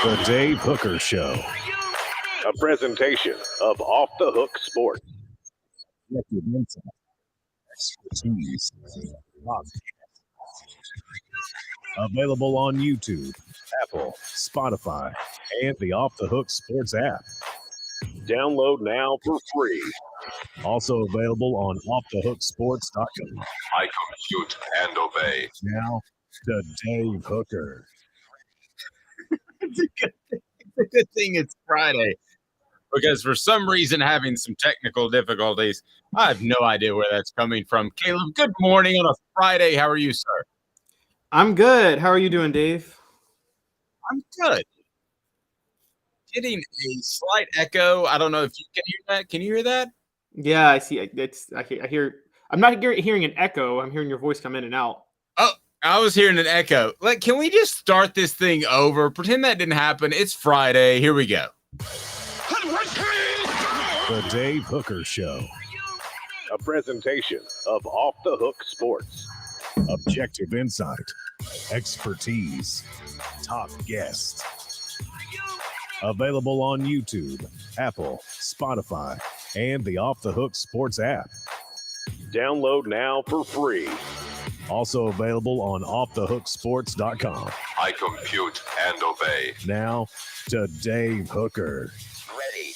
The Dave Hooker Show. A presentation of Off the Hook Sports. Expertise. Available on YouTube, Apple, Spotify, and the Off the Hook Sports app. Download now for free. Also available on offthehooksports.com. I compute and obey. Now to Dave Hooker. It's a good thing it's Friday, because for some reason having some technical difficulties. I have no idea where that's coming from. Caleb, good morning on a Friday. How are you, sir? I'm good. How are you doing, Dave? I'm good. Getting a slight echo. I don't know if you can hear that. Can you hear that? Yeah, I see. I hear. I'm not hearing an echo. I'm hearing your voice come in and out. Oh, I was hearing an echo. Like, can we just start this thing over? Pretend that didn't happen. It's Friday. Here we go. The Dave Hooker Show. A presentation of Off the Hook Sports. Objective insight, expertise, top guests. Available on YouTube, Apple, Spotify, and the Off the Hook Sports app. Download now for free. Also available on offthehooksports.com. I compute and obey. Now to Dave Hooker. Ready.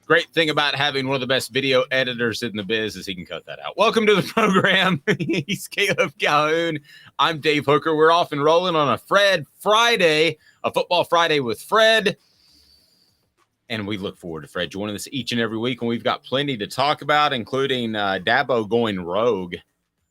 Great thing about having one of the best video editors in the biz is he can cut that out. Welcome to the program. He's Caleb Calhoun. I'm Dave Hooker. We're off and rolling on a Fred Friday, a football Friday with Fred. And we look forward to Fred joining us each and every week. And we've got plenty to talk about, including Dabo going rogue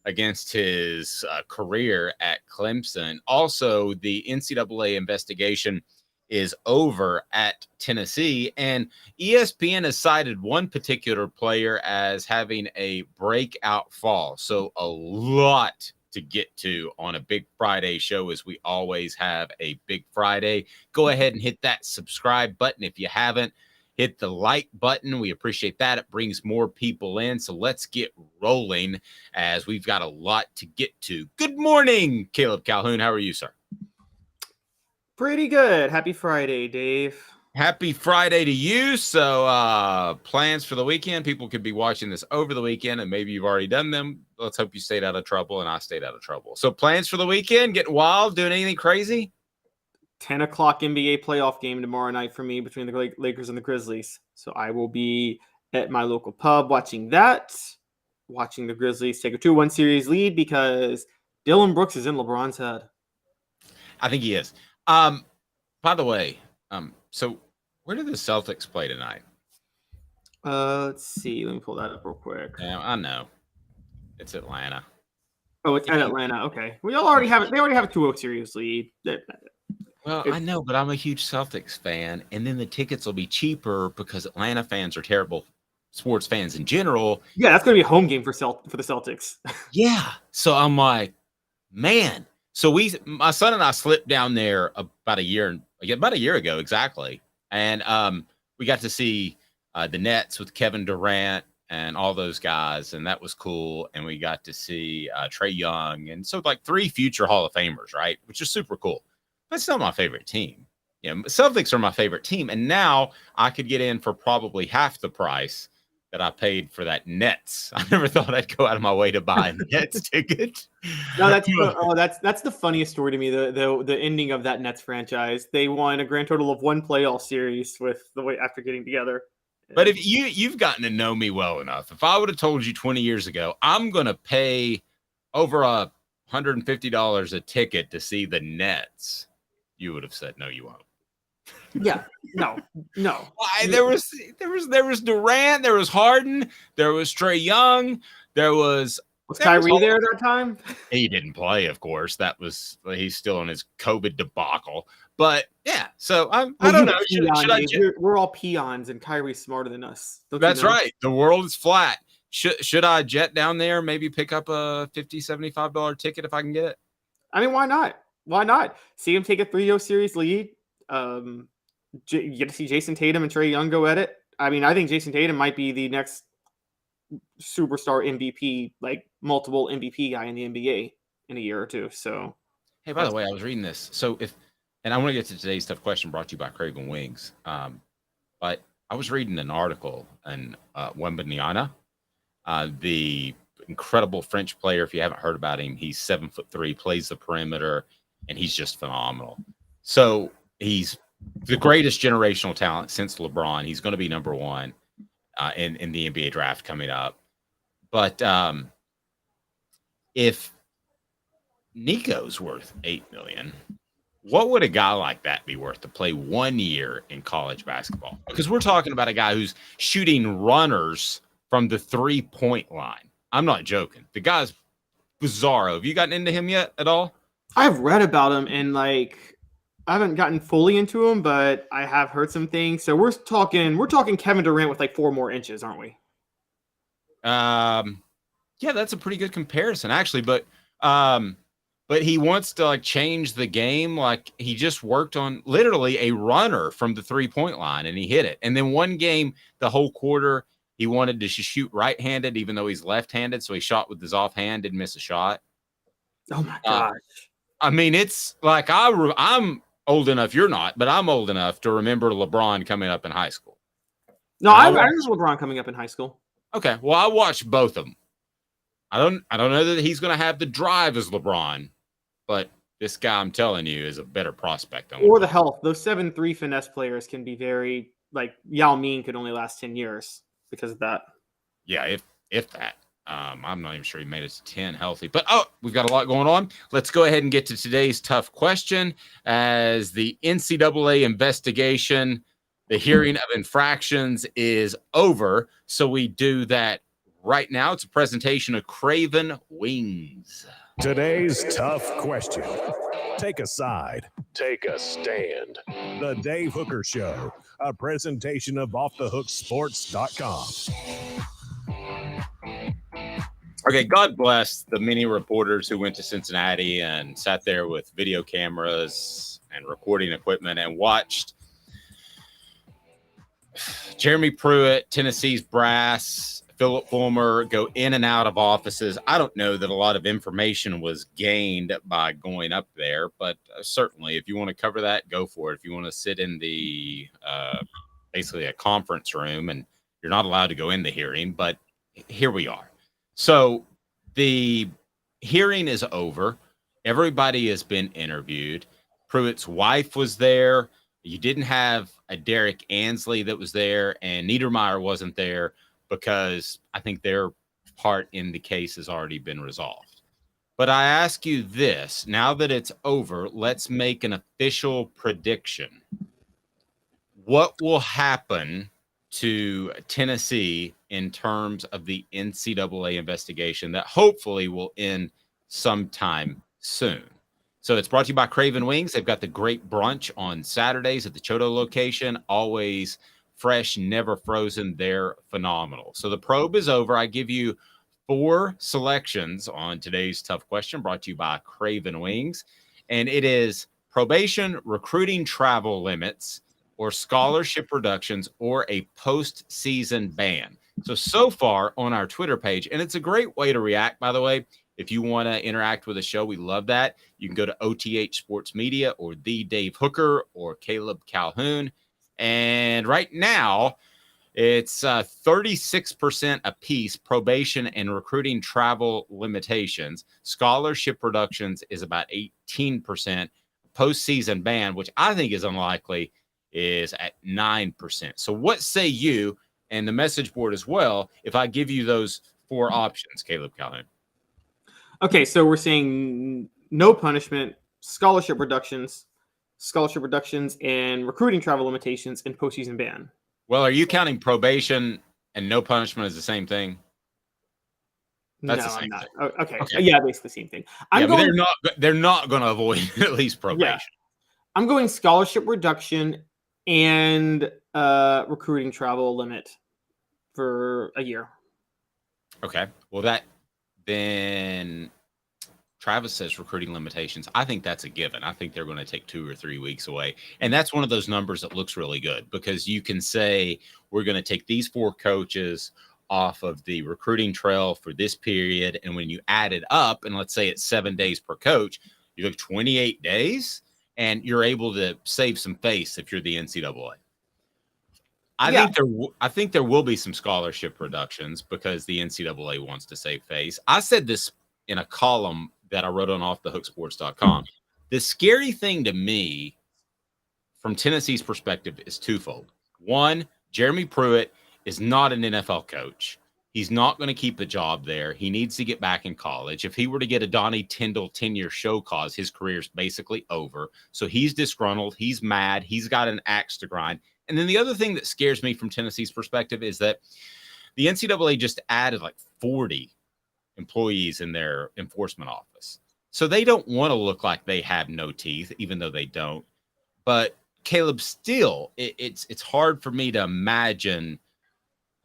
against his career at Clemson. Also, the NCAA investigation is over at Tennessee, and ESPN has cited one particular player as having a breakout fall. So a lot to get to on a big Friday show, as we always have a big Friday. Go ahead and hit that subscribe button if you haven't. Hit the like button. We appreciate that. It brings more people in. So let's get rolling, as we've got a lot to get to. Good morning, Caleb Calhoun. How are you, sir? Pretty good. Happy Friday, Dave. Happy Friday to you. So plans for the weekend. People could be watching this over the weekend, and maybe you've already done them. Let's hope you stayed out of trouble and I stayed out of trouble. So plans for the weekend, getting wild, doing anything crazy? 10 o'clock NBA playoff game tomorrow night for me between the Lakers and the Grizzlies. So I will be at my local pub watching that, watching the Grizzlies take a 2-1 series lead because Dylan Brooks is in LeBron's head. I think he is. By the way, so where do the Celtics play tonight? Let's see. Let me pull that up real quick. Yeah, I know. It's Atlanta. Oh, it's at Atlanta. Okay. We already have it. They already have a 2-0 series lead. Well, I know, but I'm a huge Celtics fan, and then the tickets will be cheaper because Atlanta fans are terrible sports fans in general. Yeah, that's going to be a home game for the Celtics. Yeah. So I'm like, man. So my son and I slipped down there about a year ago, exactly. And we got to see the Nets with Kevin Durant and all those guys, and that was cool. And we got to see Trae Young, and so like 3 future Hall of Famers, right? Which is super cool. But it's still my favorite team. You know, Celtics are my favorite team, and now I could get in for probably half the price that I paid for that Nets. I never thought I'd go out of my way to buy a Nets ticket. No, that's the funniest story to me. The ending of that Nets franchise. They won a grand total of 1 playoff series with the way after getting together. But if you've gotten to know me well enough, if I would have told you 20 years ago, I'm going to pay over $150 a ticket to see the Nets, you would have said, no, you won't. Yeah, no. There was Durant, there was Harden, there was Trae Young, was Kyrie there at that time? He didn't play, of course. He's still in his COVID debacle. But yeah, so I don't know. We're all peons, and Kyrie's smarter than us. That's right. The world is flat. Should I jet down there? Maybe pick up a $50, $75 ticket if I can get it. I mean, why not? Why not? See him take a 3-0 series lead. You get to see Jason Tatum and Trae Young go at it. I mean, I think Jason Tatum might be the next superstar MVP, like multiple MVP guy in the NBA in a year or two. So, hey, by the way, I was reading this. So and I want to get to today's tough question brought to you by Craven Wings. But I was reading an article on Wembanyama, the incredible French player. If you haven't heard about him, he's 7'3", plays the perimeter, and he's just phenomenal. So he's the greatest generational talent since LeBron. He's going to be number one in the NBA draft coming up. But if Nico's worth $8 million, what would a guy like that be worth to play 1 year in college basketball? Because we're talking about a guy who's shooting runners from the 3-point line. I'm not joking. The guy's bizarro. Have you gotten into him yet at all? I've read about him, and I haven't gotten fully into him, but I have heard some things. So we're talking Kevin Durant with 4 more inches, aren't we? Yeah, that's a pretty good comparison, actually. But he wants to change the game. He just worked on literally a runner from the 3-point line, and he hit it. And then one game, the whole quarter, he wanted to shoot right-handed, even though he's left-handed. So he shot with his offhand, didn't miss a shot. Oh my gosh! I mean, it's I'm old enough. You're not, but I'm old enough to remember LeBron coming up in high school. No, I remember LeBron coming up in high school. Okay, well, I watched both of them. I don't know that he's going to have the drive as LeBron, but this guy, I'm telling you, is a better prospect than Or LeBron. the health. Those 7'3" finesse players can be very Yao Ming could only last 10 years because of that. Yeah, if that. I'm not even sure he made it to 10 healthy. But, we've got a lot going on. Let's go ahead and get to today's tough question. As the NCAA investigation, the hearing of infractions is over. So we do that right now. It's a presentation of Craven Wings. Today's tough question. Take a side. Take a stand. The Dave Hooker Show, a presentation of offthehooksports.com. Okay, God bless the many reporters who went to Cincinnati and sat there with video cameras and recording equipment and watched Jeremy Pruitt, Tennessee's brass, Phillip Fulmer go in and out of offices. I don't know that a lot of information was gained by going up there, but certainly if you want to cover that, go for it. If you want to sit in the basically a conference room, and you're not allowed to go in the hearing, but here we are. So the hearing is over. Everybody has been interviewed. Pruitt's wife was there. You didn't have a Derek Ansley that was there, and Niedermeyer wasn't there because I think their part in the case has already been resolved. But I ask you this, now that it's over, let's make an official prediction. What will happen to Tennessee in terms of the NCAA investigation that hopefully will end sometime soon? So it's brought to you by Craven Wings. They've got the great brunch on Saturdays at the Choto location, always fresh, never frozen. They're phenomenal. So the probe is over. I give you 4 selections on today's tough question brought to you by Craven Wings. And it is probation, recruiting travel limits, or scholarship reductions, or a postseason ban. So far on our Twitter page, and it's a great way to react, by the way. If you want to interact with the show, we love that. You can go to OTH Sports Media or The Dave Hooker or Caleb Calhoun. And right now, it's 36% apiece, probation and recruiting travel limitations. Scholarship reductions is about 18%. Postseason ban, which I think is unlikely, is at 9%. So what say you, and the message board as well, if I give you those 4 options, Caleb Calhoun? Okay, so we're saying no punishment, scholarship reductions, and recruiting travel limitations, and postseason ban. Well, are you counting probation and no punishment as the same thing? That's the same I'm not. thing. Okay. Yeah, basically the same thing. They're not going to avoid at least probation. Yeah. I'm going scholarship reduction and recruiting travel limit for a year. Okay. Well, then Travis says recruiting limitations. I think that's a given. I think they're going to take 2 or 3 weeks away. And that's one of those numbers that looks really good because you can say we're going to take these 4 coaches off of the recruiting trail for this period. And when you add it up, and let's say it's 7 days per coach, you look 28 days. and you're able to save some face if you're the NCAA. Yeah. I think there will be some scholarship reductions because the NCAA wants to save face. I said this in a column that I wrote on offthehooksports.com. The scary thing to me from Tennessee's perspective is twofold. One, Jeremy Pruitt is not an NFL coach. He's not going to keep the job there. He needs to get back in college. If he were to get a Donnie Tyndall 10-year show cause, his career's basically over. So he's disgruntled. He's mad. He's got an axe to grind. And then the other thing that scares me from Tennessee's perspective is that the NCAA just added like 40 employees in their enforcement office. So they don't want to look like they have no teeth, even though they don't. But Caleb, still, it's hard for me to imagine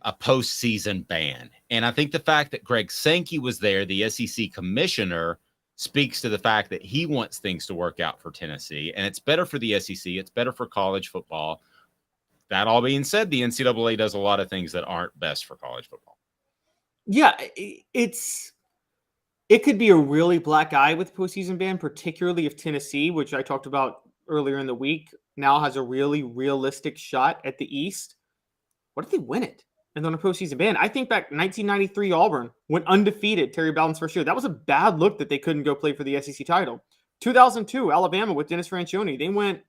a postseason ban. And I think the fact that Greg Sankey was there, the SEC commissioner, speaks to the fact that he wants things to work out for Tennessee. And it's better for the SEC. It's better for college football. That all being said, the NCAA does a lot of things that aren't best for college football. Yeah, it could be a really black eye with postseason ban, particularly if Tennessee, which I talked about earlier in the week, now has a really realistic shot at the East. What if they win it and then a postseason ban? I think back 1993 Auburn went undefeated Terry Bowden's first year. That was a bad look that they couldn't go play for the SEC title. 2002 Alabama with Dennis Franchione. They went,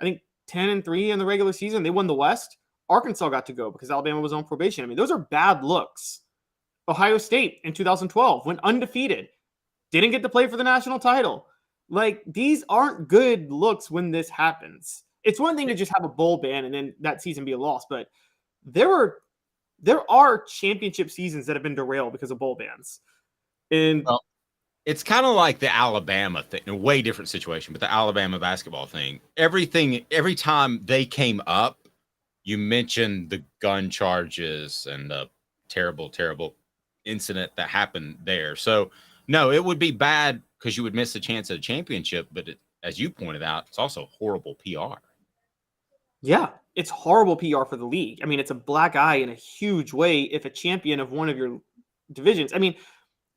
I think, 10-3 in the regular season. They won the West. Arkansas got to go because Alabama was on probation. I mean, those are bad looks. Ohio State in 2012 went undefeated. Didn't get to play for the national title. Like, these aren't good looks when this happens. It's one thing to just have a bowl ban and then that season be a loss, but there are championship seasons that have been derailed because of bowl bans. And it's kind of like the Alabama thing, a way different situation, but the Alabama basketball thing. Every time they came up, you mentioned the gun charges and the terrible, terrible incident that happened there. So, no, it would be bad because you would miss the chance at a championship. But as you pointed out, it's also horrible PR. Yeah, it's horrible PR for the league. I mean, it's a black eye in a huge way if a champion of one of your divisions. I mean,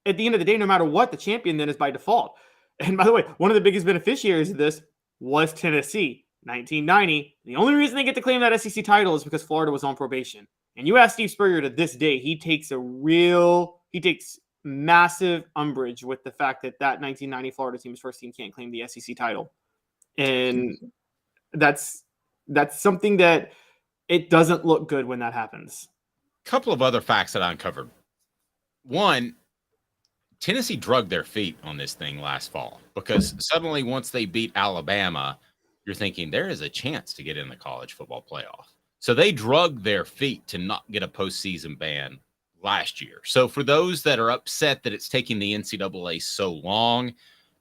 at the end of the day, no matter what, the champion then is by default. And by the way, one of the biggest beneficiaries of this was Tennessee. 1990. The only reason they get to claim that SEC title is because Florida was on probation. And you ask Steve Spurrier to this day, he takes massive umbrage with the fact that 1990 Florida team's first team can't claim the SEC title. And that's something that it doesn't look good when that happens. A couple of other facts that I uncovered. One, Tennessee drugged their feet on this thing last fall because suddenly once they beat Alabama, you're thinking there is a chance to get in the college football playoff. So they drugged their feet to not get a postseason ban last year. So for those that are upset that it's taking the NCAA so long,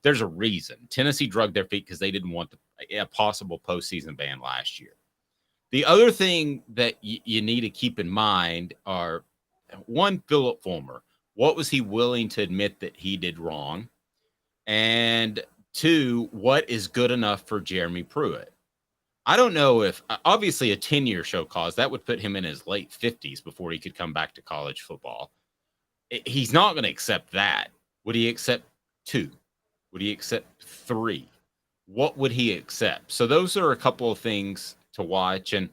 there's a reason. Tennessee drugged their feet because they didn't want a possible postseason ban last year. The other thing that you need to keep in mind are, one, Phillip Fulmer. What was he willing to admit that he did wrong? And two, what is good enough for Jeremy Pruitt? I don't know if, obviously a 10-year show cause, that would put him in his late 50s before he could come back to college football. He's not going to accept that. Would he accept 2? Would he accept 3? What would he accept? So those are a couple of things to watch. And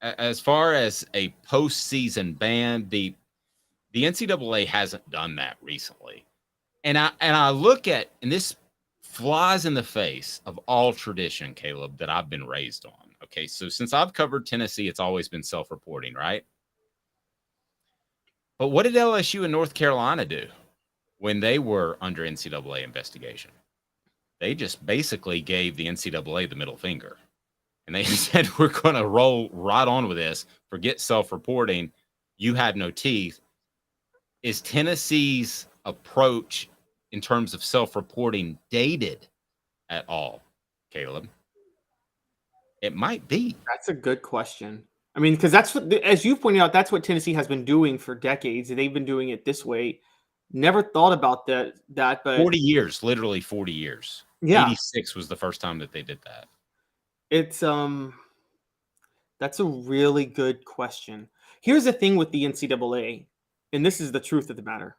as far as a postseason ban, the NCAA hasn't done that recently. And I look at, and this flies in the face of all tradition, Caleb, that I've been raised on. Okay, so since I've covered Tennessee, it's always been self-reporting, right? But what did LSU and North Carolina do when they were under NCAA investigation? They just basically gave the NCAA the middle finger. And they said, we're going to roll right on with this. Forget self-reporting. You had no teeth. Is Tennessee's approach in terms of self-reporting dated at all, Caleb? It might be. That's a good question. I mean, because that's what, as you pointed out, that's what Tennessee has been doing for decades. They've been doing it this way. Never thought about that, but 40 years, literally 40 years. Yeah. 86 was the first time that they did that. It's that's a really good question. Here's the thing with the NCAA, and this is the truth of the matter.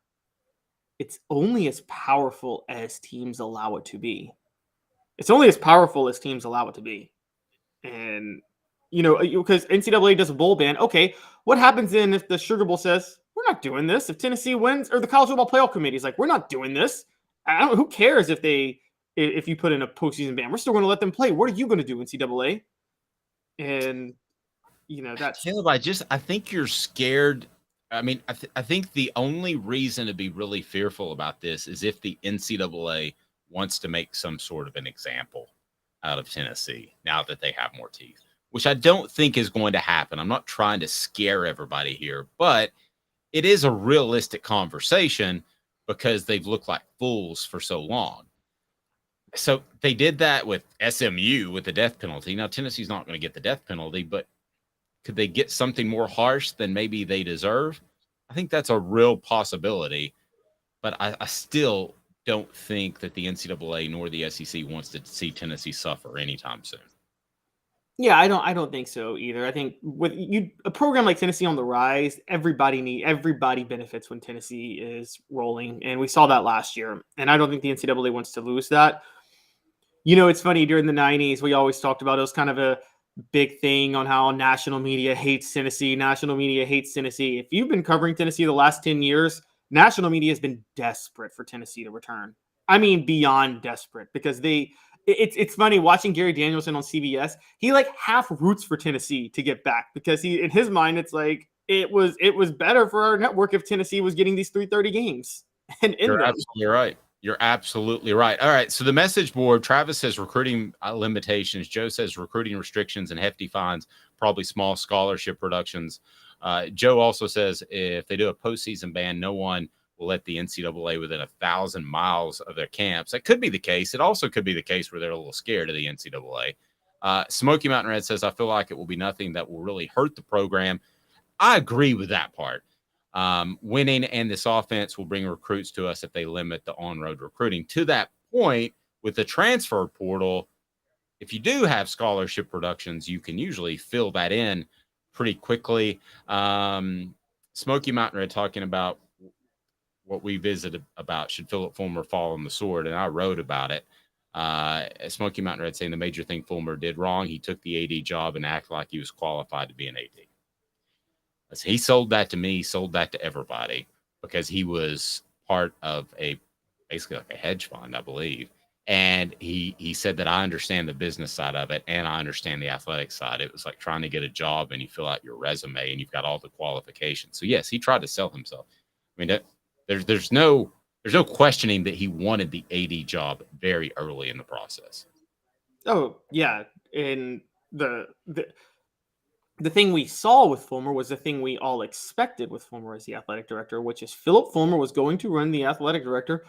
It's only as powerful as teams allow it to be. It's only as powerful as teams allow it to be. And, because NCAA does a bowl ban. Okay, what happens then if the Sugar Bowl says, we're not doing this? If Tennessee wins, or the College Football Playoff Committee is like, we're not doing this. Who cares if you put in a postseason ban? We're still going to let them play. What are you going to do, NCAA? And, that's... Caleb, I think you're scared. I mean, I think the only reason to be really fearful about this is if the NCAA wants to make some sort of an example out of Tennessee now that they have more teeth, which I don't think is going to happen. I'm not trying to scare everybody here, but it is a realistic conversation because they've looked like fools for so long. So they did that with SMU with the death penalty. Now, Tennessee's not going to get the death penalty, but could they get something more harsh than maybe they deserve? I think that's a real possibility, but I still don't think that the NCAA nor the SEC wants to see Tennessee suffer anytime soon. Yeah, I don't think so either. I think with a program like Tennessee on the rise, everybody benefits when Tennessee is rolling, and we saw that last year. And I don't think the NCAA wants to lose that. It's funny, during the 90s, we always talked about it was kind of a big thing on how national media hates Tennessee. National media hates Tennessee. If you've been covering Tennessee the last 10 years, national media has been desperate for Tennessee to return. I mean, beyond desperate, because it's funny watching Gary Danielson on CBS. He like half roots for Tennessee to get back because in his mind, it's like it was better for our network if Tennessee was getting these 3:30 games. And You're absolutely right. You're absolutely right. All right. So the message board, Travis says recruiting limitations. Joe says recruiting restrictions and hefty fines, probably small scholarship reductions. Joe also says if they do a postseason ban, no one will let the NCAA within 1,000 miles of their camps. That could be the case. It also could be the case where they're a little scared of the NCAA. Smoky Mountain Red says, I feel like it will be nothing that will really hurt the program. I agree with that part. Winning and this offense will bring recruits to us if they limit the on-road recruiting. To that point, with the transfer portal, if you do have scholarship reductions, you can usually fill that in pretty quickly. Smoky Mountain Red talking about what we visited about, should Phillip Fulmer fall on the sword, and I wrote about it. Smoky Mountain Red saying the major thing Fulmer did wrong, he took the AD job and acted like he was qualified to be an AD. He sold that to me, sold that to everybody, because he was part of basically like a hedge fund, I believe. And he said that I understand the business side of it and I understand the athletic side. It was like trying to get a job and you fill out your resume and you've got all the qualifications. So yes, he tried to sell himself. I mean, there's no questioning that he wanted the AD job very early in the process. Oh yeah, and the thing we saw with Fulmer was the thing we all expected with Fulmer as the athletic director, which is Phillip Fulmer was going to run the athletic director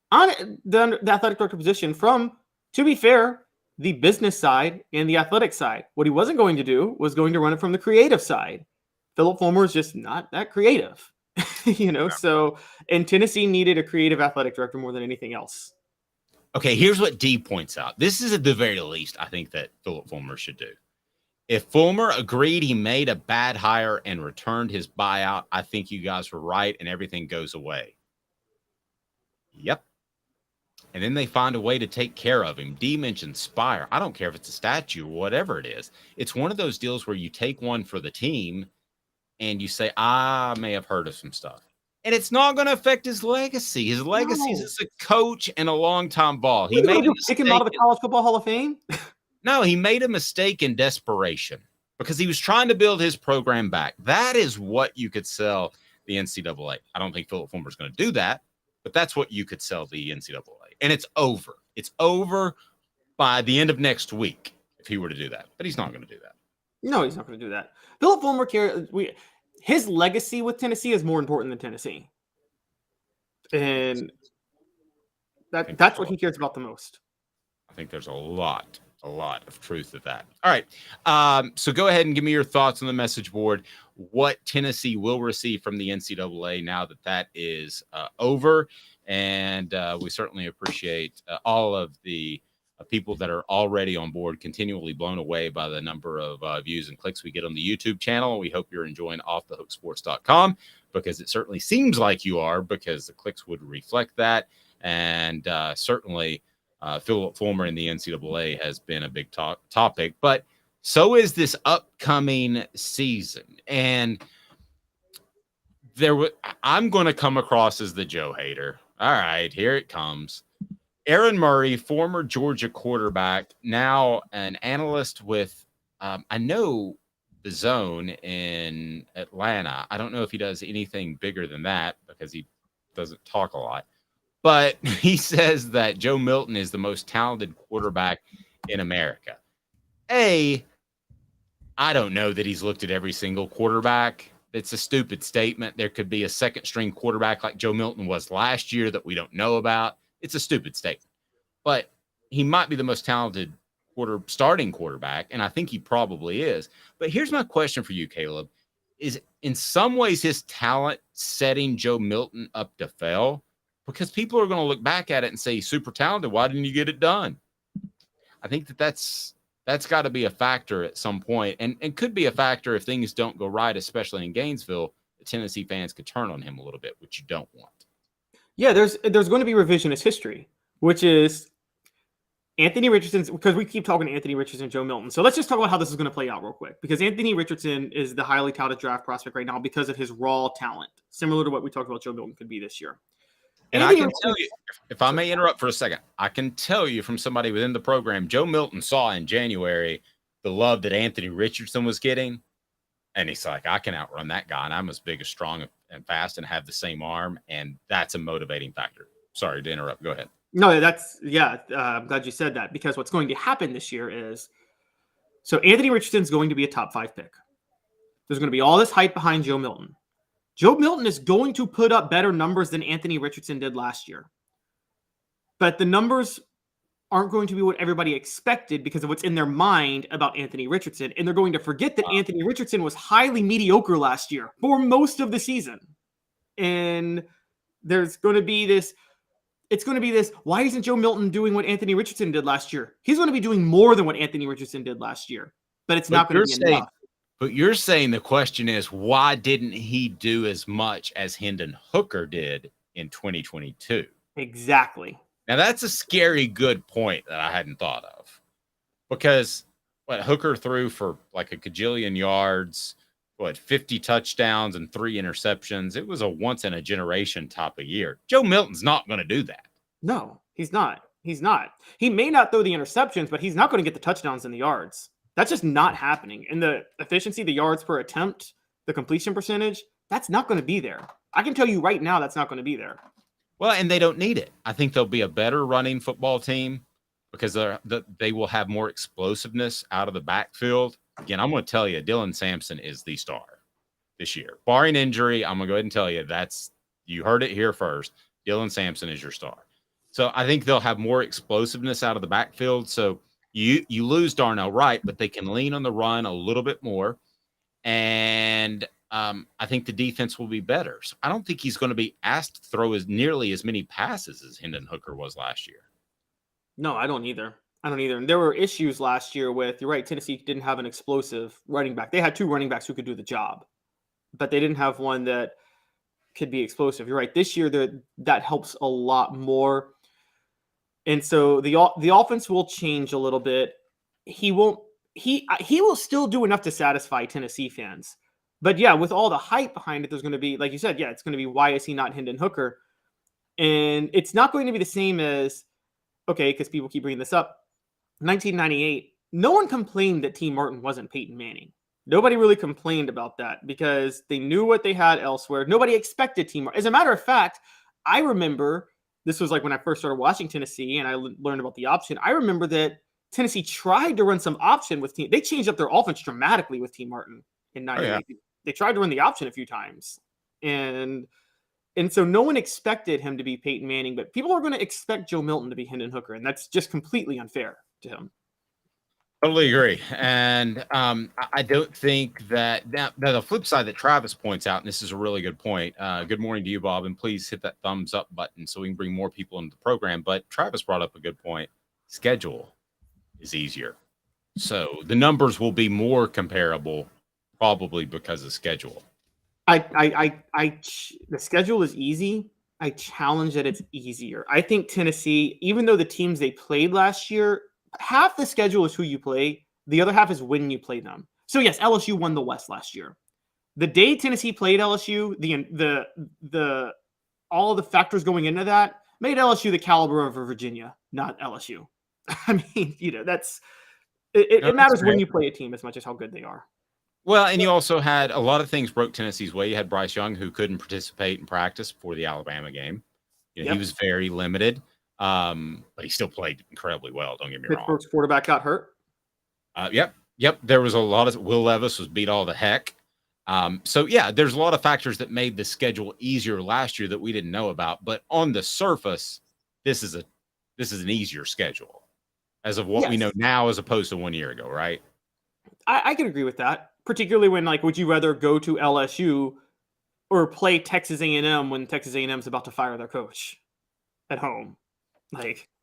on the athletic director position from, to be fair, the business side and the athletic side. What he wasn't going to do was going to run it from the creative side. Phillip Fulmer is just not that creative, So, and Tennessee needed a creative athletic director more than anything else. Okay, here's what D points out. This is at the very least, I think, that Phillip Fulmer should do. If Fulmer agreed he made a bad hire and returned his buyout, I think you guys were right and everything goes away. Yep. And then they find a way to take care of him. D mentioned Spire. I don't care if it's a statue or whatever it is. It's one of those deals where you take one for the team and you say, I may have heard of some stuff. And it's not going to affect his legacy. His legacy is as a coach and a longtime ball. He made kick him out of the College Football Hall of Fame? No, he made a mistake in desperation because he was trying to build his program back. That is what you could sell the NCAA. I don't think Phillip Fulmer is going to do that, but that's what you could sell the NCAA. And it's over. It's over by the end of next week if he were to do that. But he's not going to do that. No, he's not going to do that. Phillip Fulmer his legacy with Tennessee is more important than Tennessee. And that's what he cares about the most. I think there's a lot of truth to that. All right. So go ahead and give me your thoughts on the message board. What Tennessee will receive from the NCAA now that is over. And we certainly appreciate all of the people that are already on board, continually blown away by the number of views and clicks we get on the YouTube channel. We hope you're enjoying offthehooksports.com because it certainly seems like you are, because the clicks would reflect that. And certainly Phillip Fulmer in the NCAA has been a big topic, but so is this upcoming season. And I'm going to come across as the Joe hater. All right, here it comes. Aaron Murray, former Georgia quarterback, now an analyst with, I know, the Zone in Atlanta. I don't know if he does anything bigger than that because he doesn't talk a lot. But he says that Joe Milton is the most talented quarterback in America. I don't know that he's looked at every single quarterback. It's a stupid statement. There could be a second-string quarterback like Joe Milton was last year that we don't know about. It's a stupid statement. But he might be the most talented starting quarterback, and I think he probably is. But here's my question for you, Caleb. Is in some ways his talent setting Joe Milton up to fail? Because people are going to look back at it and say, he's super talented. Why didn't you get it done? I think that's got to be a factor at some point, and could be a factor if things don't go right, especially in Gainesville. The Tennessee fans could turn on him a little bit, which you don't want. Yeah, there's going to be revisionist history, which is Anthony Richardson, because we keep talking to Anthony Richardson, Joe Milton. So let's just talk about how this is going to play out real quick, because Anthony Richardson is the highly touted draft prospect right now because of his raw talent, similar to what we talked about Joe Milton could be this year. And I can tell you, if I may interrupt for a second, I can tell you from somebody within the program, Joe Milton saw in January the love that Anthony Richardson was getting. And he's like, I can outrun that guy. And I'm as big, as strong, and fast and have the same arm. And that's a motivating factor. Sorry to interrupt. Go ahead. No, I'm glad you said that, because what's going to happen this year is, so Anthony Richardson's going to be a top 5 pick. There's going to be all this hype behind Joe Milton. Joe Milton is going to put up better numbers than Anthony Richardson did last year. But the numbers aren't going to be what everybody expected because of what's in their mind about Anthony Richardson. And they're going to forget that Anthony Richardson was highly mediocre last year for most of the season. And there's going to be this, why isn't Joe Milton doing what Anthony Richardson did last year? He's going to be doing more than what Anthony Richardson did last year, but it's not going to be enough. But you're saying the question is, why didn't he do as much as Hendon Hooker did in 2022? Exactly. Now, that's a scary good point that I hadn't thought of. Because Hooker threw for like a gajillion yards, 50 touchdowns and 3 interceptions. It was a once-in-a-generation type of year. Joe Milton's not going to do that. No, he's not. He's not. He may not throw the interceptions, but he's not going to get the touchdowns and the yards. That's just not happening. And the efficiency, the yards per attempt, the completion percentage, that's not going to be there. I can tell you right now that's not going to be there. Well, and they don't need it. I think they'll be a better running football team because they will have more explosiveness out of the backfield. Again, I'm going to tell you, Dylan Sampson is the star this year. Barring injury, I'm going to go ahead and tell you you heard it here first. Dylan Sampson is your star. So I think they'll have more explosiveness out of the backfield. So you lose Darnell Wright, but they can lean on the run a little bit more. And I think the defense will be better. So I don't think he's going to be asked to throw nearly as many passes as Hendon Hooker was last year. No, I don't either. And there were issues last year with, you're right, Tennessee didn't have an explosive running back. They had 2 running backs who could do the job, but they didn't have one that could be explosive. You're right. This year, that helps a lot more. And so the offense will change a little bit. He will still do enough to satisfy Tennessee fans. But yeah, with all the hype behind it, there's going to be, like you said, it's going to be, why is he not Hendon Hooker? And it's not going to be the same as, okay, because people keep bringing this up. 1998, no one complained that T. Martin wasn't Peyton Manning. Nobody really complained about that because they knew what they had elsewhere. Nobody expected T. Martin. As a matter of fact, I remember, this was like when I first started watching Tennessee and I learned about the option. I remember that Tennessee tried to run some option with T. They changed up their offense dramatically with T. Martin in 98. Oh, yeah. They tried to run the option a few times. And so no one expected him to be Peyton Manning, but people are going to expect Joe Milton to be Hendon Hooker, and that's just completely unfair to him. Totally agree. And I don't think that now the flip side that Travis points out, and this is a really good point. Good morning to you, Bob, and please hit that thumbs up button so we can bring more people into the program. But Travis brought up a good point. Schedule is easier. So the numbers will be more comparable probably because of schedule. The schedule is easy, I challenge that it's easier. I think Tennessee, even though the teams they played last year, half the schedule is who you play, the other half is when you play them. So yes, LSU won the West last year. The day Tennessee played LSU, the all of the factors going into that made LSU the caliber of Virginia, not LSU. I mean, that's it matters when you play a team as much as how good they are. Well, and you also had a lot of things broke Tennessee's way. You had Bryce Young, who couldn't participate in practice for the Alabama game. He was very limited, but he still played incredibly well. Don't get me wrong. Pittsburgh's quarterback got hurt. Yep. There was a lot of Will Levis was beat all the heck. There's a lot of factors that made the schedule easier last year that we didn't know about. But on the surface, this is an easier schedule as of what we know now, as opposed to 1 year ago, right? I can agree with that. Particularly when, would you rather go to LSU or play Texas A&M when Texas A&M is about to fire their coach at home?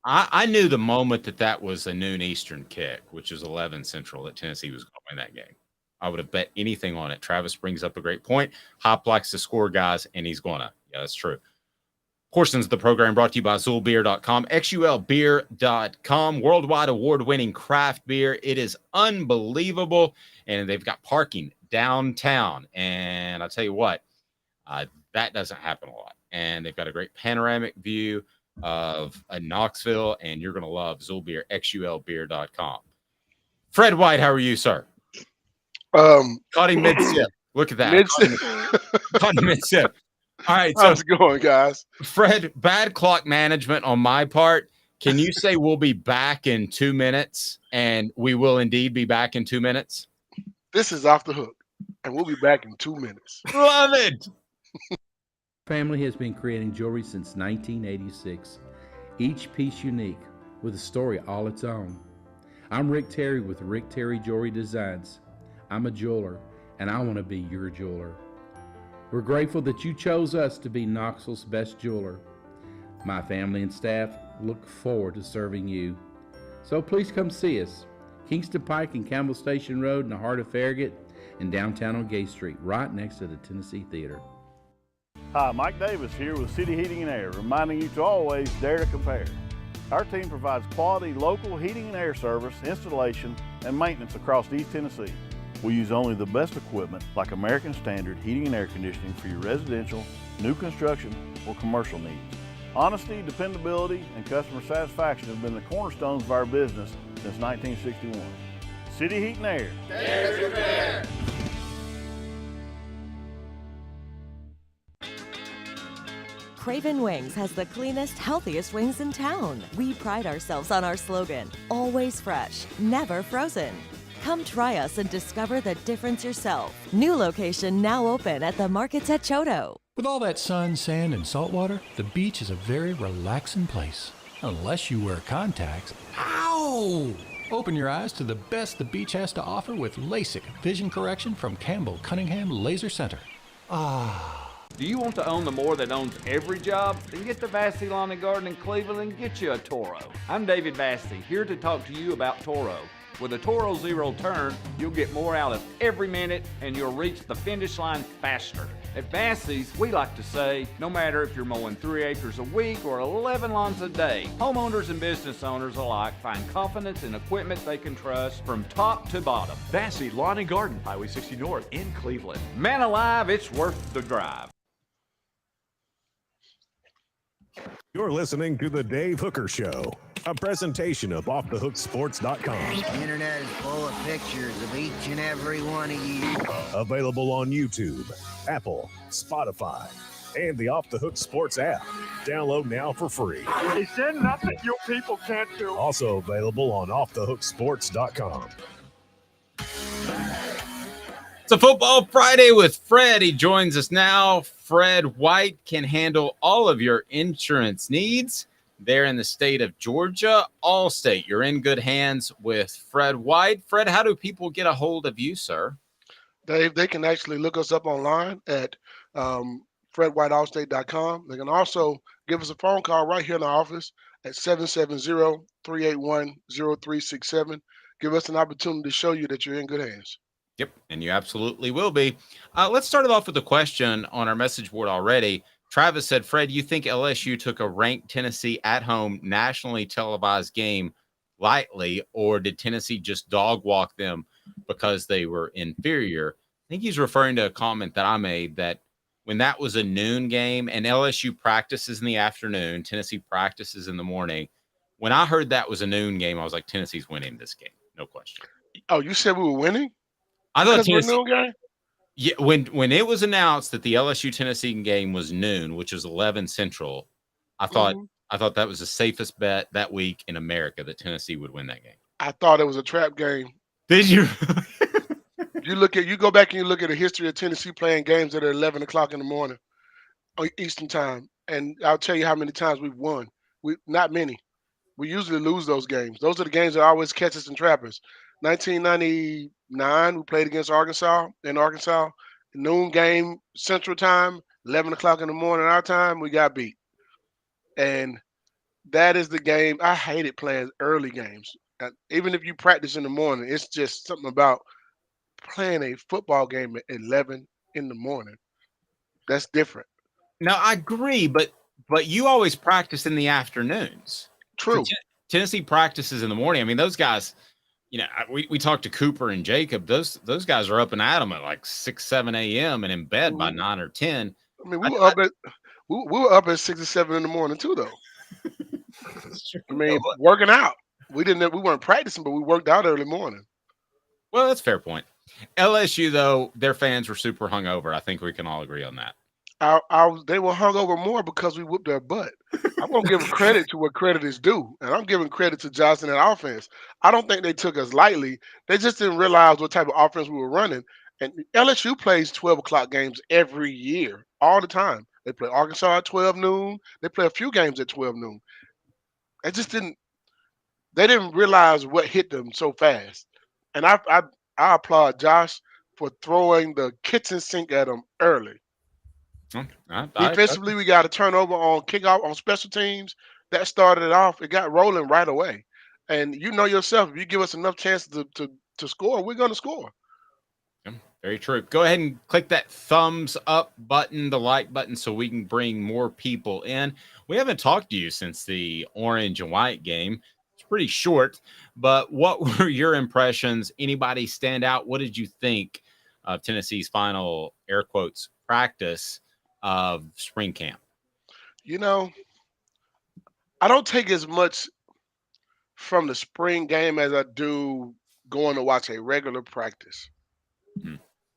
I knew the moment that was a noon Eastern kick, which is 11 Central, that Tennessee was going to win that game. I would have bet anything on it. Travis brings up a great point. Hop likes to score, guys, and he's going to. Yeah, that's true. Portions of the program brought to you by XulBeer.com, XULBeer.com, worldwide award-winning craft beer. It is unbelievable, and they've got parking downtown. And I'll tell you what, that doesn't happen a lot. And they've got a great panoramic view of Knoxville, and you're going to love XulBeer, XULBeer.com. Fred White, how are you, sir? Caught him mid-sip. Look at that. Caught him mid-sip. All right, so how's it going, guys? Fred, bad clock management on my part. Can you say we'll be back in 2 minutes, and we will indeed be back in 2 minutes? This is Off the Hook, and we'll be back in 2 minutes. Love it. Family has been creating jewelry since 1986, each piece unique with a story all its own. I'm Rick Terry with Rick Terry Jewelry Designs. I'm a jeweler, and I want to be your jeweler. We're grateful that you chose us to be Knoxville's best jeweler. My family and staff look forward to serving you. So please come see us. Kingston Pike and Campbell Station Road in the heart of Farragut, and downtown on Gay Street, right next to the Tennessee Theater. Hi, Mike Davis here with City Heating and Air, reminding you to always dare to compare. Our team provides quality local heating and air service, installation, and maintenance across East Tennessee. We use only the best equipment like American Standard heating and air conditioning for your residential, new construction, or commercial needs. Honesty, dependability, and customer satisfaction have been the cornerstones of our business since 1961. City Heat and Air. Dare to compare. Craven Wings has the cleanest, healthiest wings in town. We pride ourselves on our slogan, always fresh, never frozen. Come try us and discover the difference yourself. New location now open at the Markets at Choto. With all that sun, sand, and salt water, the beach is a very relaxing place. Unless you wear contacts. Ow! Open your eyes to the best the beach has to offer with LASIK vision correction from Campbell Cunningham Laser Center. Do you want to own the more that owns every job? Then get to Vassy Lawn and Garden in Cleveland and get you a Toro. I'm David Vassy, here to talk to you about Toro. With a Toro Zero Turn, you'll get more out of every minute and you'll reach the finish line faster. At Vassy's, we like to say, no matter if you're mowing 3 acres a week or 11 lawns a day, homeowners and business owners alike find confidence in equipment they can trust from top to bottom. Vassy Lawn and Garden, Highway 60 North in Cleveland. Man alive, it's worth the drive. You're listening to The Dave Hooker Show, a presentation of OffTheHookSports.com. The internet is full of pictures of each and every one of you. Available on YouTube, Apple, Spotify, and the Off the Hook Sports app. Download now for free. Is there nothing you people can't do? Also available on OffTheHookSports.com. It's a Football Friday with Fred. He joins us now. Fred White can handle all of your insurance needs there in the state of Georgia. Allstate, you're in good hands with Fred White. Fred, how do people get a hold of you, sir? Dave, they can actually look us up online at fredwhiteallstate.com. They can also give us a phone call right here in the office at 770-381-0367. Give us an opportunity to show you that you're in good hands. Yep, and you absolutely will be. Let's start it off with a question on our message board already. Travis said, Fred, you think LSU took a ranked Tennessee at home nationally televised game lightly, or did Tennessee just dog walk them because they were inferior? I think he's referring to a comment that I made that when that was a noon game and LSU practices in the afternoon, Tennessee practices in the morning. When I heard that was a noon game, I was like, Tennessee's winning this game. No question. Oh, you said we were winning? I thought Because we're Tennessee. noon game? Yeah, when it was announced that the LSU Tennessee game was noon, which was 11 Central, I thought that was the safest bet that week in America that Tennessee would win that game. I thought it was a trap game. Did you? You go back and you look at the history of Tennessee playing games that are 11 o'clock in the morning Eastern time, and I'll tell you how many times we've won. Not many. We usually lose those games. Those are the games that always catch us and trap us. 1999, we played against Arkansas in Arkansas. Noon game Central time, 11 o'clock in the morning our time, we got beat. And that is the game. I hated playing early games. Even if you practice in the morning, it's just something about playing a football game at 11 in the morning. That's different. No, I agree, but you always practice in the afternoons. True. Tennessee practices in the morning. I mean, those guys, we talked to Cooper and Jacob. Those guys are up and at them at like 6, 7 a.m. and in bed by 9 or 10. I mean, we were up at 6 or 7 in the morning too, though. I mean, working out. We weren't practicing, but we worked out early morning. Well, that's a fair point. LSU, though, their fans were super hungover. I think we can all agree on that. They were hungover more because we whooped their butt. I'm going to give credit to what credit is due, and I'm giving credit to Johnson and offense. I don't think they took us lightly. They just didn't realize what type of offense we were running. And LSU plays 12 o'clock games every year, all the time. They play Arkansas at 12 noon. They play a few games at 12 noon. They didn't realize what hit them so fast. And I applaud for throwing the kitchen sink at them early. Defensively, we got a turnover on kickoff on special teams. That started it off. It got rolling right away. And you know yourself, if you give us enough chances to score, we're going to score. Very true. Go ahead and click that thumbs up button, the like button, so we can bring more people in. We haven't talked to you since the orange and white game. It's pretty short, but what were your impressions? Anybody stand out? What did you think of Tennessee's final, air quotes, practice of spring camp? I don't take as much from the spring game as I do going to watch a regular practice.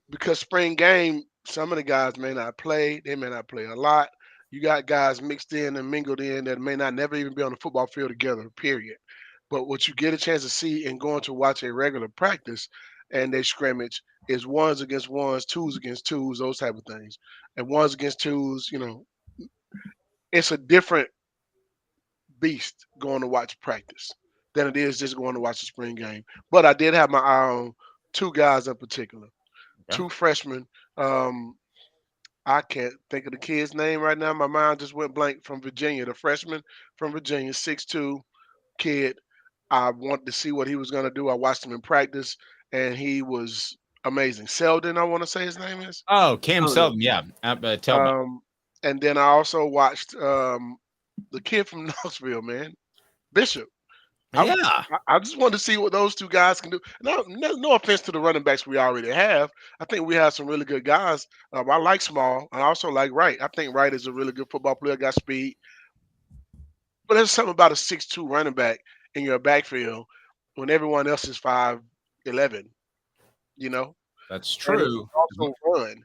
Because spring game, some of the guys may not play. They may not play a lot. You got guys mixed in and mingled in that may not never even be on the football field together, period. But what you get a chance to see in going to watch a regular practice and they scrimmage is ones against ones, twos against twos, those type of things. And ones against twos, it's a different beast going to watch practice than it is just going to watch the spring game. But I did have my eye on two guys in particular. Two freshmen. I can't think of the kid's name right now. My mind just went blank. From Virginia, the freshman from Virginia, 6'2" kid. I wanted to see what he was going to do. I watched him in practice, and he was amazing. Selden, I want to say his name is. Oh, Cam Selden, yeah. Tell me. And then I also watched the kid from Knoxville, man, Bishop. Yeah. I just wanted to see what those two guys can do. No offense to the running backs we already have. I think we have some really good guys. I like Small. I also like Wright. I think Wright is a really good football player, got speed. But there's something about a 6'2" running back in your backfield when everyone else is 5'11", That's true. Also run.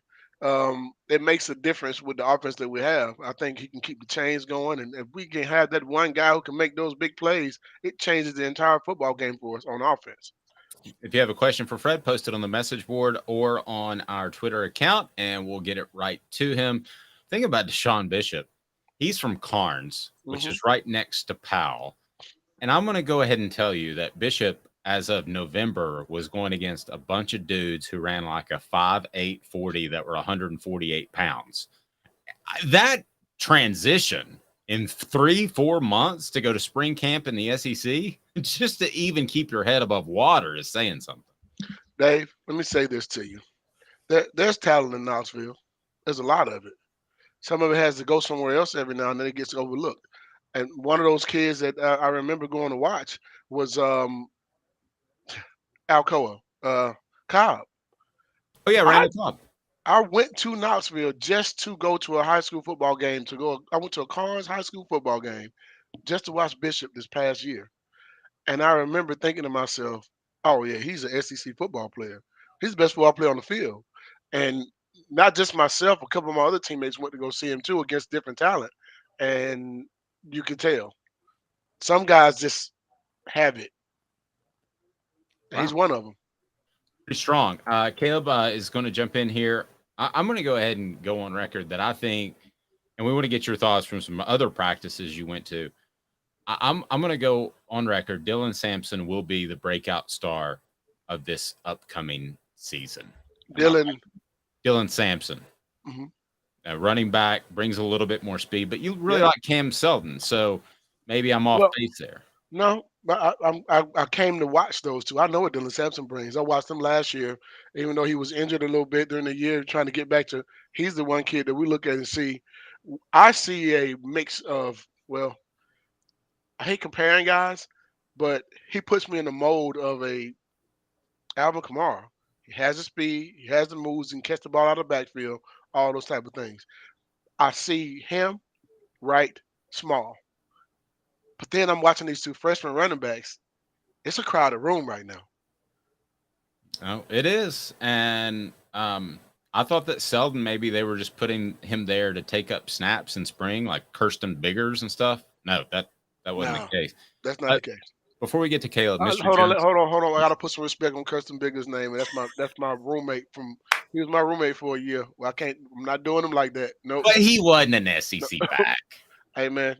It makes a difference with the offense that we have. I think he can keep the chains going, and if we can have that one guy who can make those big plays, it changes the entire football game for us on offense. If you have a question for Fred, post it on the message board or on our Twitter account, and we'll get it right to him. Think about Deshaun Bishop. He's from Carnes, which is right next to Powell. And I'm going to go ahead and tell you that Bishop, as of November, was going against a bunch of dudes who ran like a 5'8" 40 that were 148 pounds. That transition in 3-4 months to go to spring camp in the SEC, just to even keep your head above water, is saying something. Dave, let me say this to you. There's talent in Knoxville. There's a lot of it. Some of it has to go somewhere else every now and then. It gets overlooked. And one of those kids that I remember going to watch was Alcoa, Cobb. Oh yeah, Randall Cobb. I went to Knoxville just to go to a high school football game. I went to a Carnes high school football game just to watch Bishop this past year. And I remember thinking to myself, oh, yeah, he's an SEC football player. He's the best football player on the field. And not just myself, a couple of my other teammates went to go see him too against different talent. And you can tell. Some guys just have it. Wow. He's one of them. Pretty strong. Caleb is going to jump in here. I'm going to go ahead and go on record that I think, and we want to get your thoughts from some other practices you went to. I'm going to go on record. Dylan Sampson will be the breakout star of this upcoming season. Dylan Sampson. Mm-hmm. Running back, brings a little bit more speed, but you really like Cam Selden, so maybe I'm off base there. No, but I came to watch those two. I know what Dylan Sampson brings. I watched him last year, even though he was injured a little bit during the year, trying to get back to. He's the one kid that we look at and see. I see a mix of, well, I hate comparing guys, but he puts me in the mold of a Alvin Kamara. He has the speed, he has the moves, he can catch the ball out of the backfield, all those type of things. I see him right small. But then I'm watching these two freshman running backs. It's a crowded room right now. Oh, it is. And I thought that Selden, maybe they were just putting him there to take up snaps in spring, like Kirsten Biggers and stuff. No, that wasn't the case. That's not the case. Before we get to Caleb, Mr. Hold Jones. on. I gotta put some respect on Kirsten Biggers' name. And that's my roommate he was my roommate for a year. Well, I'm not doing him like that. No. But he wasn't an SEC back. Hey man,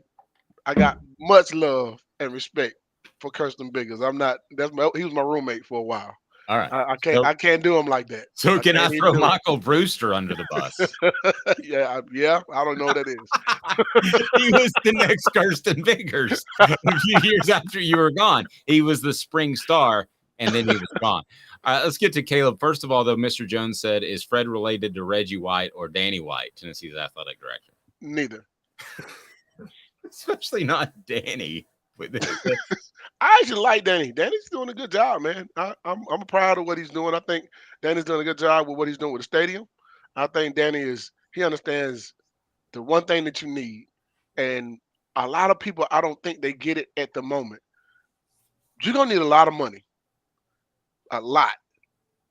I got much love and respect for Kirsten Biggers. He was my roommate for a while. All right. I can't do him like that. So can I throw Michael Brewster under the bus? yeah. I don't know what that is. He was the next Kirsten Biggers a few years after you were gone. He was the spring star, and then he was gone. Let's get to Caleb. First of all, though, Mr. Jones said, is Fred related to Reggie White or Danny White, Tennessee's athletic director? Neither. Especially not Danny. I actually like Danny. Danny's doing a good job, man. I'm proud of what he's doing. I think Danny's doing a good job with what he's doing with the stadium. I think Danny he understands the one thing that you need. And a lot of people, I don't think they get it at the moment. You're going to need a lot of money. A lot.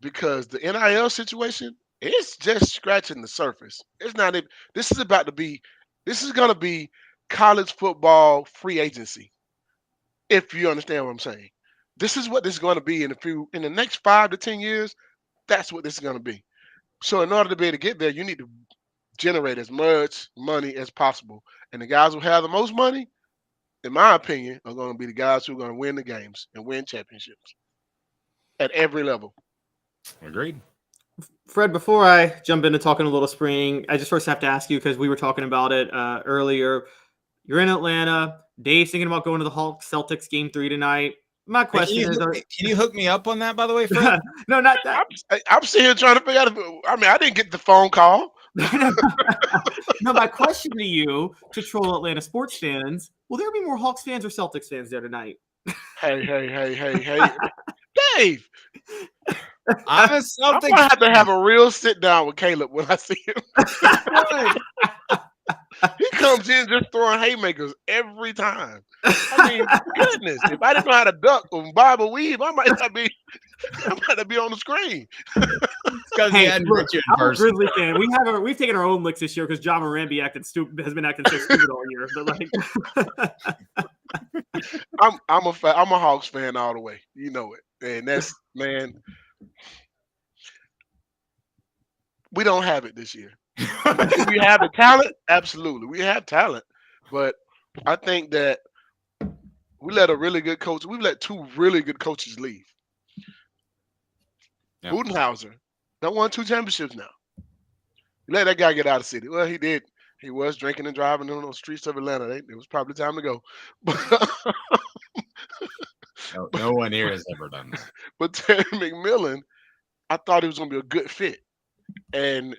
Because the NIL situation, it's just scratching the surface. It's not even, this is going to be college football free agency. If you understand what I'm saying. This is what this is going to be in the next 5 to 10 years. That's what this is going to be. So in order to be able to get there, you need to generate as much money as possible. And the guys who have the most money, in my opinion, are going to be the guys who are going to win the games and win championships at every level. Agreed. Fred, before I jump into talking a little spring, I just first have to ask you, because we were talking about it earlier. You're in Atlanta. Dave's thinking about going to the Hawks Celtics game 3 tonight. My question is, can you hook me up on that, by the way, Fred? No, not that. I'm sitting here trying to figure out. I didn't get the phone call. No, my question to you, to troll Atlanta sports fans, will there be more Hawks fans or Celtics fans there tonight? Hey. Dave. I'm a Celtics. I'm going to have to have a real sit down with Caleb when I see him. He comes in just throwing haymakers every time. I mean, goodness, if I didn't know how to duck or bob or weave, I might not be on the screen. Because he hadn't met you in person. I'm a Grizzly fan. We've taken our own licks this year because John Moran has been acting so stupid all year. But I'm a Hawks fan all the way. You know it, and that's, man. We don't have it this year. Do we have the talent? Absolutely. We have talent. But I think that we've let 2 really good coaches leave. Yeah. Budenhauser done won 2 championships now. You let that guy get out of the city. Well, he did. He was drinking and driving on the streets of Atlanta. It was probably time to go. No one here has ever done that. But Terry McMillan, I thought he was going to be a good fit. And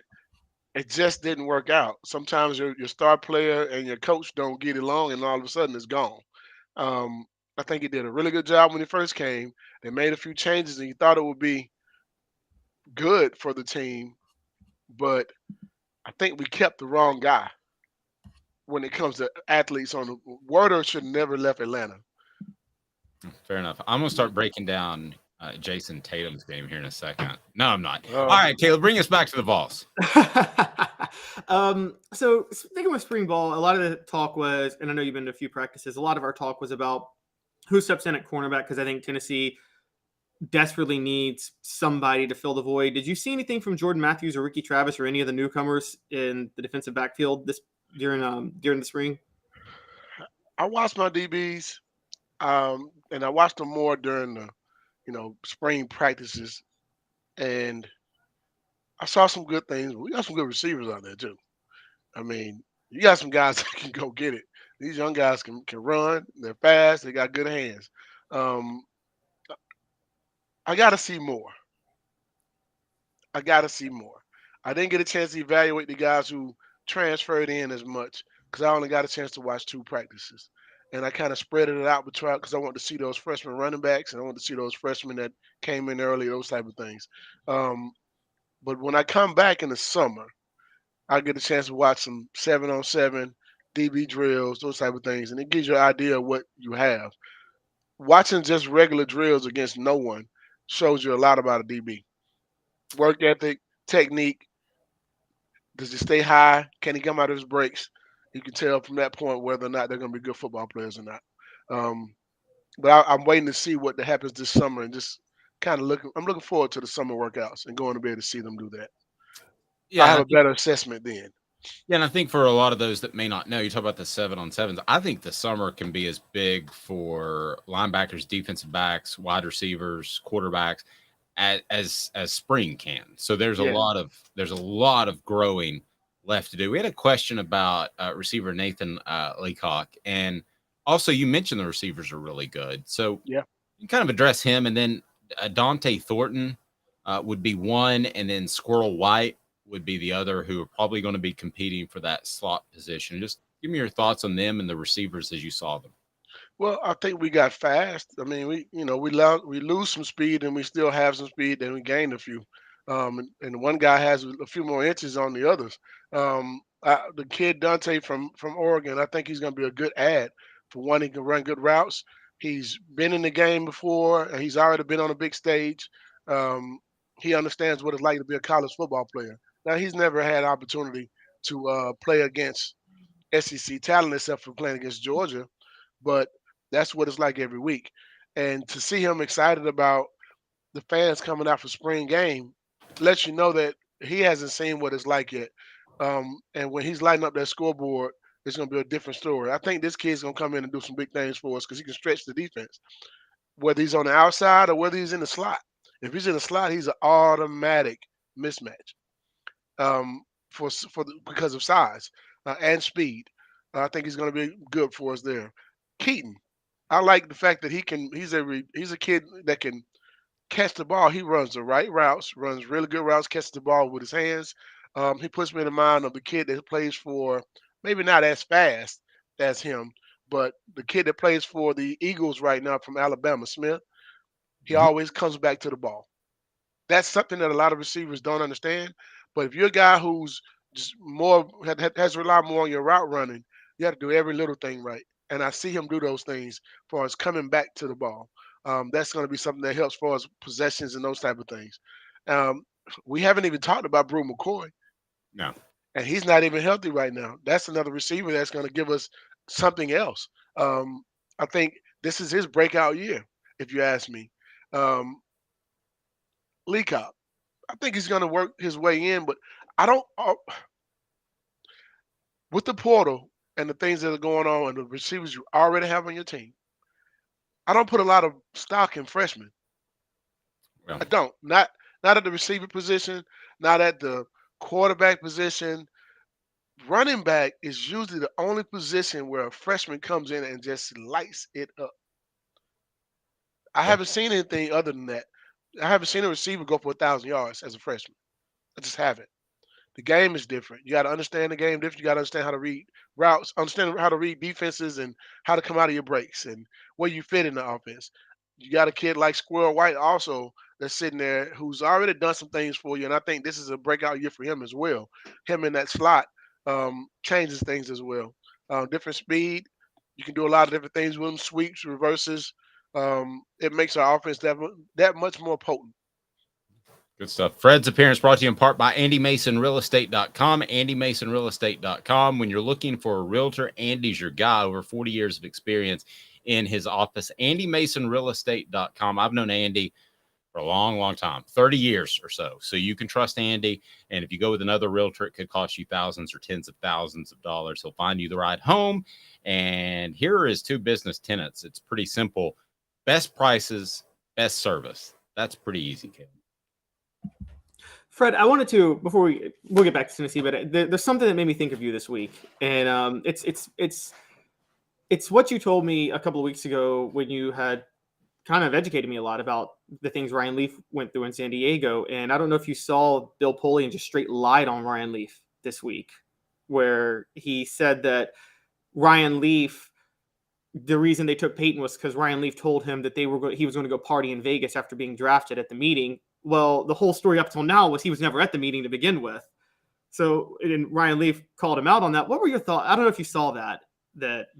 it just didn't work out. Sometimes your star player and your coach don't get along, and all of a sudden it's gone. Um, I think he did a really good job when he first came. They made a few changes, and he thought it would be good for the team, but I think we kept the wrong guy when it comes to athletes. On the Werder should never left Atlanta. Fair enough. I'm gonna start breaking down Jason Tatum's game here in a second. No, I'm not. Oh. All right, Caleb, bring us back to the Vols. So speaking of spring ball, a lot of the talk was, and I know you've been to a few practices, a lot of our talk was about who steps in at cornerback, because I think Tennessee desperately needs somebody to fill the void. Did you see anything from Jordan Matthews or Ricky Travis or any of the newcomers in the defensive backfield during the spring? I watched my DBs, and I watched them more during the spring practices, and I saw some good things. We got some good receivers out there too. I mean, you got some guys that can go get it. These young guys can run. They're fast. They got good hands. I got to see more. I didn't get a chance to evaluate the guys who transferred in as much because I only got a chance to watch 2 practices. And I kind of spread it out because I wanted to see those freshman running backs and I wanted to see those freshmen that came in early, those type of things. But when I come back in the summer, I get a chance to watch some 7-on-7 DB drills, those type of things, and it gives you an idea of what you have. Watching just regular drills against no one shows you a lot about a DB. Work ethic, technique. Does he stay high? Can he come out of his breaks? You can tell from that point whether or not they're going to be good football players or not. But I'm waiting to see what happens this summer and just kind of I'm looking forward to the summer workouts and going to be able to see them do that. Yeah, I have a better assessment then. Yeah, and I think for a lot of those that may not know, you talk about the 7-on-7s. I think the summer can be as big for linebackers, defensive backs, wide receivers, quarterbacks as spring can. So there's a lot of growing left to do. We had a question about receiver Nathan Leacock, and also you mentioned the receivers are really good. So you kind of address him, and then Dante Thornton would be one, and then Squirrel White would be the other, who are probably going to be competing for that slot position. Just give me your thoughts on them and the receivers as you saw them. Well, I think we got fast. I mean, we lose some speed and we still have some speed, and we gained a few. And one guy has a few more inches on the others. The kid Dante from Oregon, I think he's going to be a good add. For one, he can run good routes. He's been in the game before. And he's already been on a big stage. He understands what it's like to be a college football player. Now, he's never had opportunity to play against SEC talent except for playing against Georgia, but that's what it's like every week. And to see him excited about the fans coming out for spring game lets you know that he hasn't seen what it's like yet. And when he's lighting up that scoreboard, it's going to be a different story. I think this kid's going to come in and do some big things for us because he can stretch the defense, whether he's on the outside or whether he's in the slot. If he's in the slot, he's an automatic mismatch because of size and speed. I think he's going to be good for us there. Keaton, I like the fact that he's a kid that can catch the ball. He runs the right routes, runs really good routes, catches the ball with his hands. He puts me in the mind of the kid that plays for, maybe not as fast as him, but the kid that plays for the Eagles right now from Alabama, Smith. He always comes back to the ball. That's something that a lot of receivers don't understand. But if you're a guy who's just has to rely more on your route running, you have to do every little thing right. And I see him do those things for us coming back to the ball. That's going to be something that helps for us possessions and those type of things. We haven't even talked about Brew McCoy. No. And he's not even healthy right now. That's another receiver that's going to give us something else. I think this is his breakout year, if you ask me. Leacock, I think he's going to work his way in, but I don't with the portal and the things that are going on and the receivers you already have on your team, I don't put a lot of stock in freshmen. Well, I don't. Not at the receiver position, not at the quarterback position. Running back is usually the only position where a freshman comes in and just lights it up. I haven't seen anything other than that. I haven't seen a receiver go for 1,000 yards as a freshman. I just haven't. The game is different. You got to understand the game different. You got to understand how to read routes, understand how to read defenses, and how to come out of your breaks and where you fit in the offense. You got a kid like Squirrel White also that's sitting there who's already done some things for you, and I think this is a breakout year for him as well. Him in that slot changes things as well. Different speed. You can do a lot of different things with him, sweeps, reverses. It makes our offense that much more potent. Good stuff. Fred's appearance brought to you in part by AndyMasonRealEstate.com. AndyMasonRealEstate.com. When you're looking for a realtor, Andy's your guy. Over 40 years of experience in his office. AndyMasonRealEstate.com. I've known Andy for a long, long time, 30 years or so. So you can trust Andy. And if you go with another realtor, it could cost you thousands or tens of thousands of dollars. He'll find you the right home. And here are his 2 business tenets. It's pretty simple. Best prices, best service. That's pretty easy, kid. Fred, I wanted to, before we'll get back to Tennessee, but there's something that made me think of you this week, and it's what you told me a couple of weeks ago when you had kind of educated me a lot about the things Ryan Leaf went through in San Diego. And I don't know if you saw Bill Polian just straight lied on Ryan Leaf this week, where he said that Ryan Leaf, the reason they took Peyton was because Ryan Leaf told him that he was going to go party in Vegas after being drafted at the meeting. Well, the whole story up till now was he was never at the meeting to begin with. So, and Ryan Leaf called him out on that. What were your thoughts? I don't know if you saw that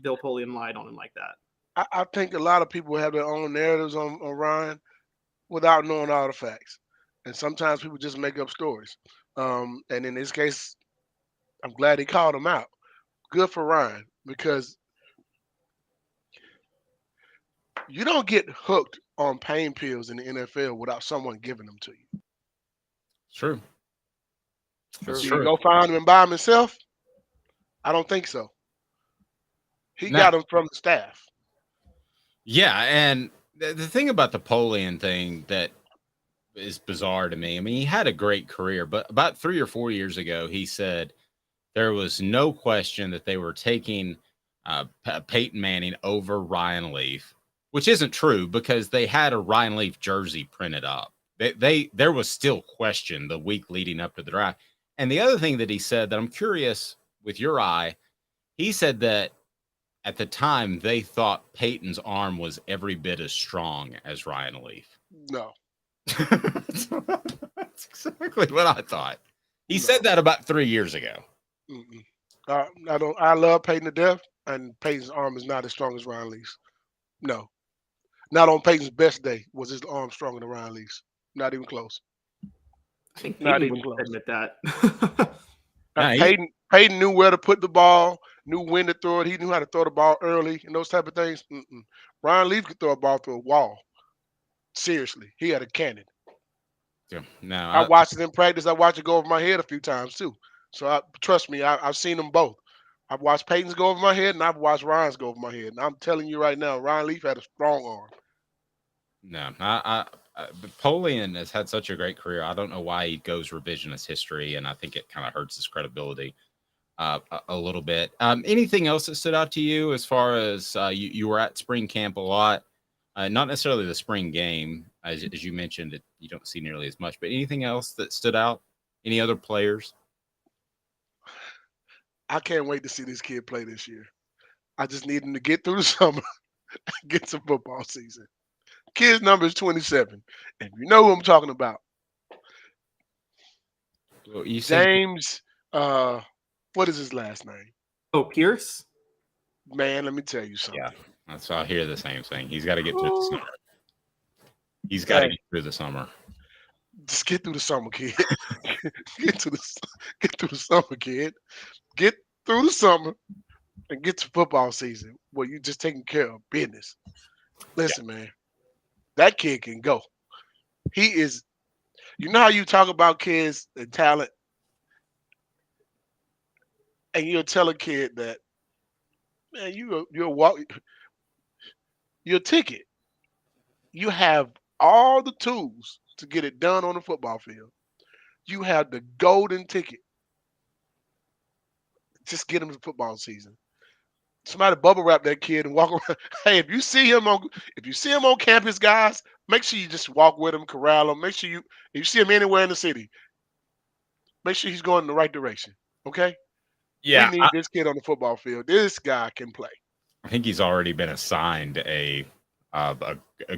Bill Polian lied on him like that. I think a lot of people have their own narratives on Ryan without knowing all the facts. And sometimes people just make up stories. And in this case, I'm glad he called him out. Good for Ryan, because you don't get hooked on pain pills in the NFL without someone giving them to you. True. Did he go find him and buy him himself? I don't think so. He got him from the staff. Yeah, and the thing about the Polian thing that is bizarre to me, I mean, he had a great career, but about 3 or 4 years ago, he said there was no question that they were taking Peyton Manning over Ryan Leaf, which isn't true because they had a Ryan Leaf jersey printed up. There was still question the week leading up to the draft. And the other thing that he said that I'm curious with your eye, he said that at the time they thought Peyton's arm was every bit as strong as Ryan Leaf. No. That's exactly what I thought. He said that about 3 years ago. I love Peyton to death, and Peyton's arm is not as strong as Ryan Leaf's. No. Not on Peyton's best day was his arm stronger than Ryan Leaf's. Not even close. I think Not Peyton even would close. admit that. Peyton knew where to put the ball, knew when to throw it. He knew how to throw the ball early and those type of things. Ryan Leaf could throw a ball through a wall. Seriously, he had a cannon. Yeah, no, I watched it in practice. I watched it go over my head a few times too. So trust me, I've seen them both. I've watched Peyton's go over my head, and I've watched Ryan's go over my head. And I'm telling you right now, Ryan Leaf had a strong arm. No, Polian has had such a great career. I don't know why he goes revisionist history, and I think it kind of hurts his credibility a little bit. Anything else that stood out to you as far as you were at spring camp a lot? Not necessarily the spring game, as you mentioned, you don't see nearly as much, but anything else that stood out? Any other players? I can't wait to see this kid play this year. I just need him to get through the summer and get some football season. Kid's number is 27, and you know who I'm talking about. Well, you James, what is his last name? Oh, Pierce? Man, let me tell you something. Yeah, that's why I hear the same thing. He's got to get through the summer. He's got to get through the summer. Just get through the summer, kid. get through the summer, kid. Get through the summer and get to football season where you're just taking care of business. Listen, man, that kid can go. He is. You know how you talk about kids and talent, and you'll tell a kid that, man, you're a ticket. You have all the tools to get it done on the football field. You have the golden ticket. Just get him to football season. Somebody bubble wrap that kid and walk around. Hey, if you see him on campus, guys, make sure you just walk with him, corral him. Make sure if you see him anywhere in the city, make sure he's going in the right direction. Okay. Yeah, We need this kid on the football field. This guy can play. I think he's already been assigned a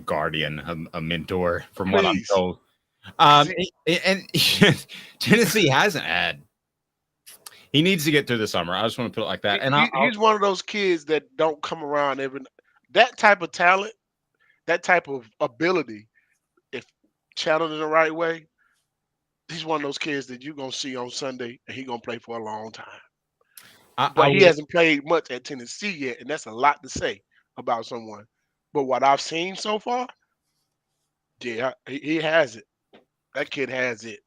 guardian, a mentor, from what I'm Please. told. And Tennessee hasn't had. He needs to get through the summer. I just want to put it like that. And he's one of those kids that don't come around every. That type of talent, that type of ability, if channeled in the right way, he's one of those kids that you're gonna see on Sunday, and he's gonna play for a long time. But he hasn't played much at Tennessee yet, and that's a lot to say about someone. But what I've seen so far, yeah, he has it. That kid has it.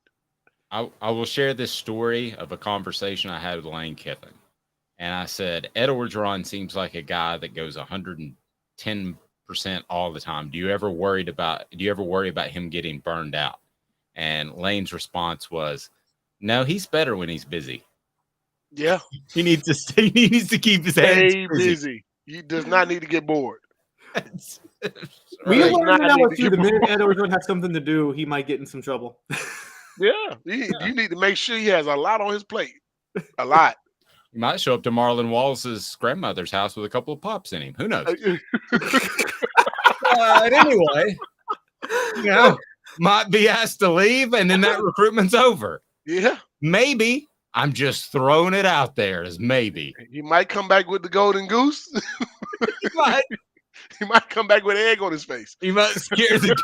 I will share this story of a conversation I had with Lane Kiffin. And I said, Ed Orgeron seems like a guy that goes 110% all the time. Do you ever worry about him getting burned out? And Lane's response was, no, he's better when he's busy. Yeah. He needs to keep his hands busy. He does not need to get bored. We learned in LSU the minute Ed Orgeron has something to do, he might get in some trouble. Yeah. You need to make sure he has a lot on his plate. A lot. He might show up to Marlon Wallace's grandmother's house with a couple of pops in him. Who knows? But anyway, might be asked to leave, and then that recruitment's over. Yeah. Maybe. I'm just throwing it out there as maybe. He might come back with the golden goose. He might come back with an egg on his face. He might scare the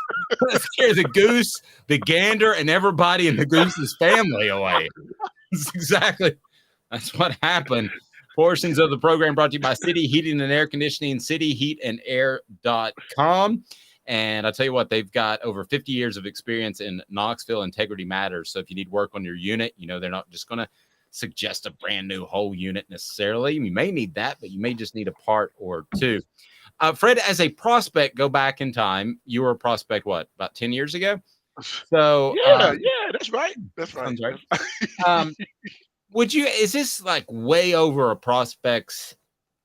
goose, the gander, and everybody in the goose's family away. That's what happened. Portions of the program brought to you by City Heating and Air Conditioning, cityheatandair.com. And I'll tell you what, they've got over 50 years of experience in Knoxville. Integrity matters. So if you need work on your unit, they're not just going to suggest a brand new whole unit necessarily. You may need that, but you may just need a part or two. Fred, as a prospect, go back in time. You were a prospect, what, about 10 years ago? So yeah, that's right. That's right. Is this like way over a prospect's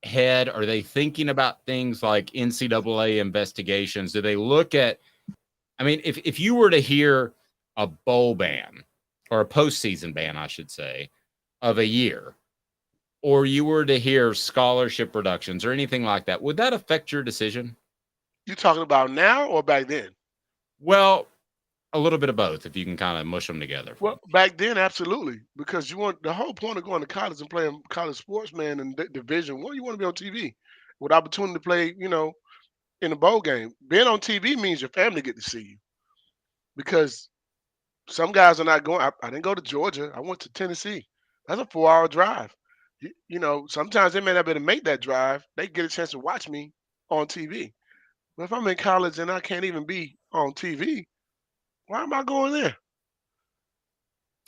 head? Are they thinking about things like NCAA investigations? Do they look at, if you were to hear a bowl ban or a postseason ban, I should say, of a year, or you were to hear scholarship reductions or anything like that, would that affect your decision? You talking about now or back then? Well, a little bit of both, if you can kind of mush them together. Well, back then, absolutely, because you want the whole point of going to college and playing college sports, man, in Division I, you want to be on TV with opportunity to play, in a bowl game. Being on TV means your family get to see you, because some guys are not going. I didn't go to Georgia. I went to Tennessee. That's a 4-hour drive. Sometimes they may not be able to make that drive. They get a chance to watch me on TV. But if I'm in college and I can't even be on TV, why am I going there?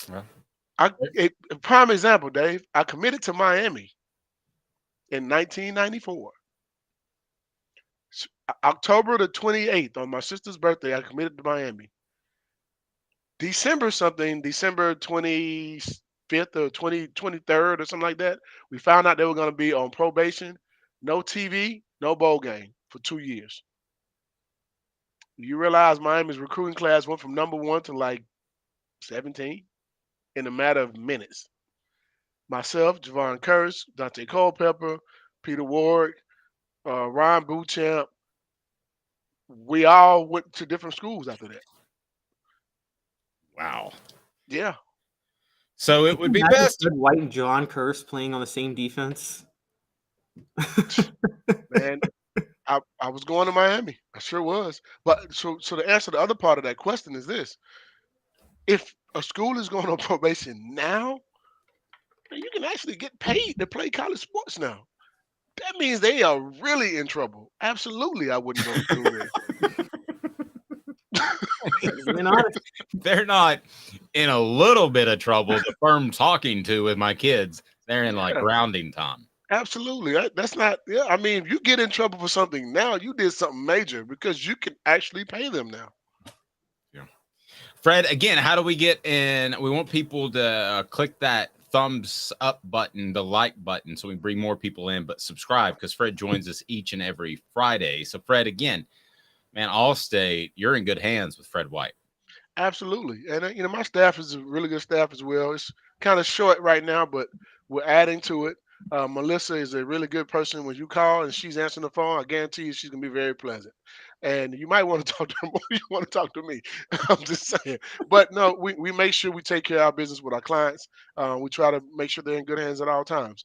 Well, a prime example, Dave. I committed to Miami in 1994. October the 28th, on my sister's birthday, I committed to Miami. December 25th or 23rd or something like that, we found out they were going to be on probation, no TV, no bowl game for 2 years. You realize Miami's recruiting class went from number 1 to like 17 in a matter of minutes. Myself, Javon Curse, Dante Culpepper, Peter Ward, Ryan Bouchamp, we all went to different schools after that. Wow. Yeah. So it would be best. Fred White and John Curse playing on the same defense. Man, I was going to Miami. I sure was. But so to answer the other part of that question is this: if a school is going on probation now, you can actually get paid to play college sports now. That means they are really in trouble. Absolutely, I wouldn't go through there. They're not in a little bit of trouble. The firm talking to with my kids, they're in like rounding time. Absolutely. That's not, if you get in trouble for something now, you did something major, because you can actually pay them now. Yeah. Fred, again, how do we get in? We want people to click that thumbs up button, the like button, so we bring more people in, but subscribe, because Fred joins us each and every Friday. So Fred, again, man, All-State, you're in good hands with Fred White. Absolutely. And my staff is a really good staff as well. It's kind of short right now, but we're adding to it. Melissa is a really good person. When you call and she's answering the phone, I guarantee you she's gonna be very pleasant. And you might want to talk to her more. You want to talk to me. I'm just saying. But no, we make sure we take care of our business with our clients. We try to make sure they're in good hands at all times.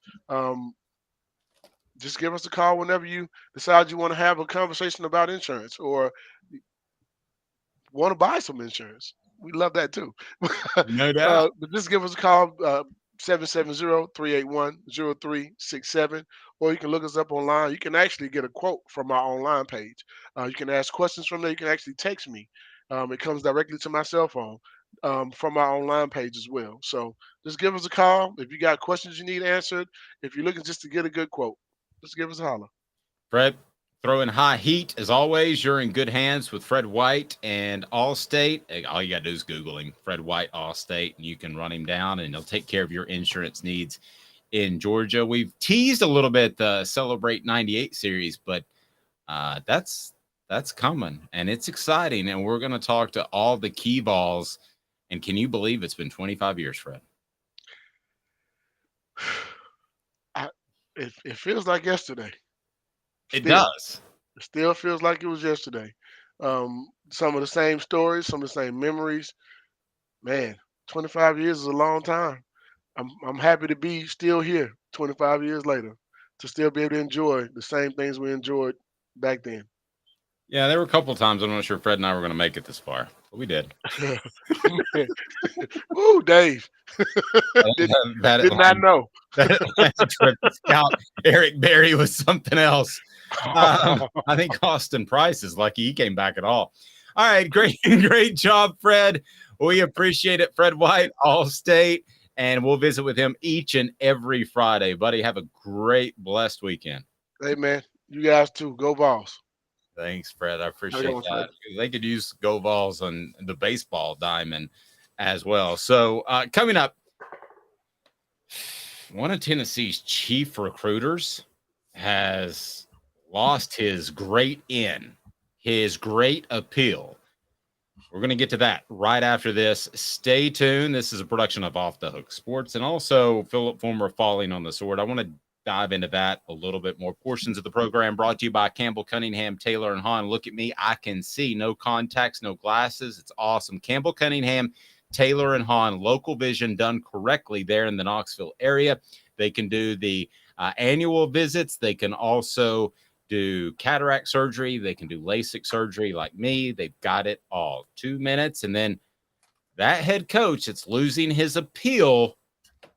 Just give us a call whenever you decide you want to have a conversation about insurance or want to buy some insurance. We love that too. No doubt. But just give us a call, 770-381-0367, or you can look us up online. You can actually get a quote from our online page. You can ask questions from there. You can actually text me. It comes directly to my cell phone from our online page as well. So just give us a call. If you got questions you need answered, if you're looking just to get a good quote, just give us a holler. Fred, throwing high heat as always. You're in good hands with Fred White and Allstate. All you got to do is Google him, Fred White, Allstate, and you can run him down, and he'll take care of your insurance needs in Georgia. We've teased a little bit the Celebrate 98 series, but that's coming, and it's exciting, and we're going to talk to all the key Vols. And can you believe it's been 25 years, Fred? It feels like yesterday. It does. It still feels like it was yesterday. Some of the same stories, some of the same memories. Man, 25 years is a long time. I'm happy to be still here 25 years later, to still be able to enjoy the same things we enjoyed back then. Yeah, there were a couple of times I'm not sure Fred and I were going to make it this far, but we did. Ooh, Dave. Did not know. That trip to scout Eric Berry was something else. I think Austin Price is lucky he came back at all. All right, great job, Fred. We appreciate it, Fred White, Allstate, and we'll visit with him each and every Friday. Buddy, have a great, blessed weekend. Hey, man, you guys too. Go Vols. Thanks, Fred. I appreciate that. They could use Go Vols on the baseball diamond as well. So coming up, one of Tennessee's chief recruiters has lost his great appeal. We're going to get to that right after this. Stay tuned. This is a production of Off the Hook Sports, and also Phillip Fulmer falling on the sword. I want to dive into that a little bit more. Portions of the program brought to you by Campbell, Cunningham, Taylor, and Hahn. Look at me. I can see. No contacts, no glasses. It's awesome. Campbell, Cunningham, Taylor, and Hahn. Local vision done correctly there in the Knoxville area. They can do the annual visits. They can also do cataract surgery. They can do LASIK surgery like me. They've got it all. 2 minutes. And then that head coach, it's losing his appeal,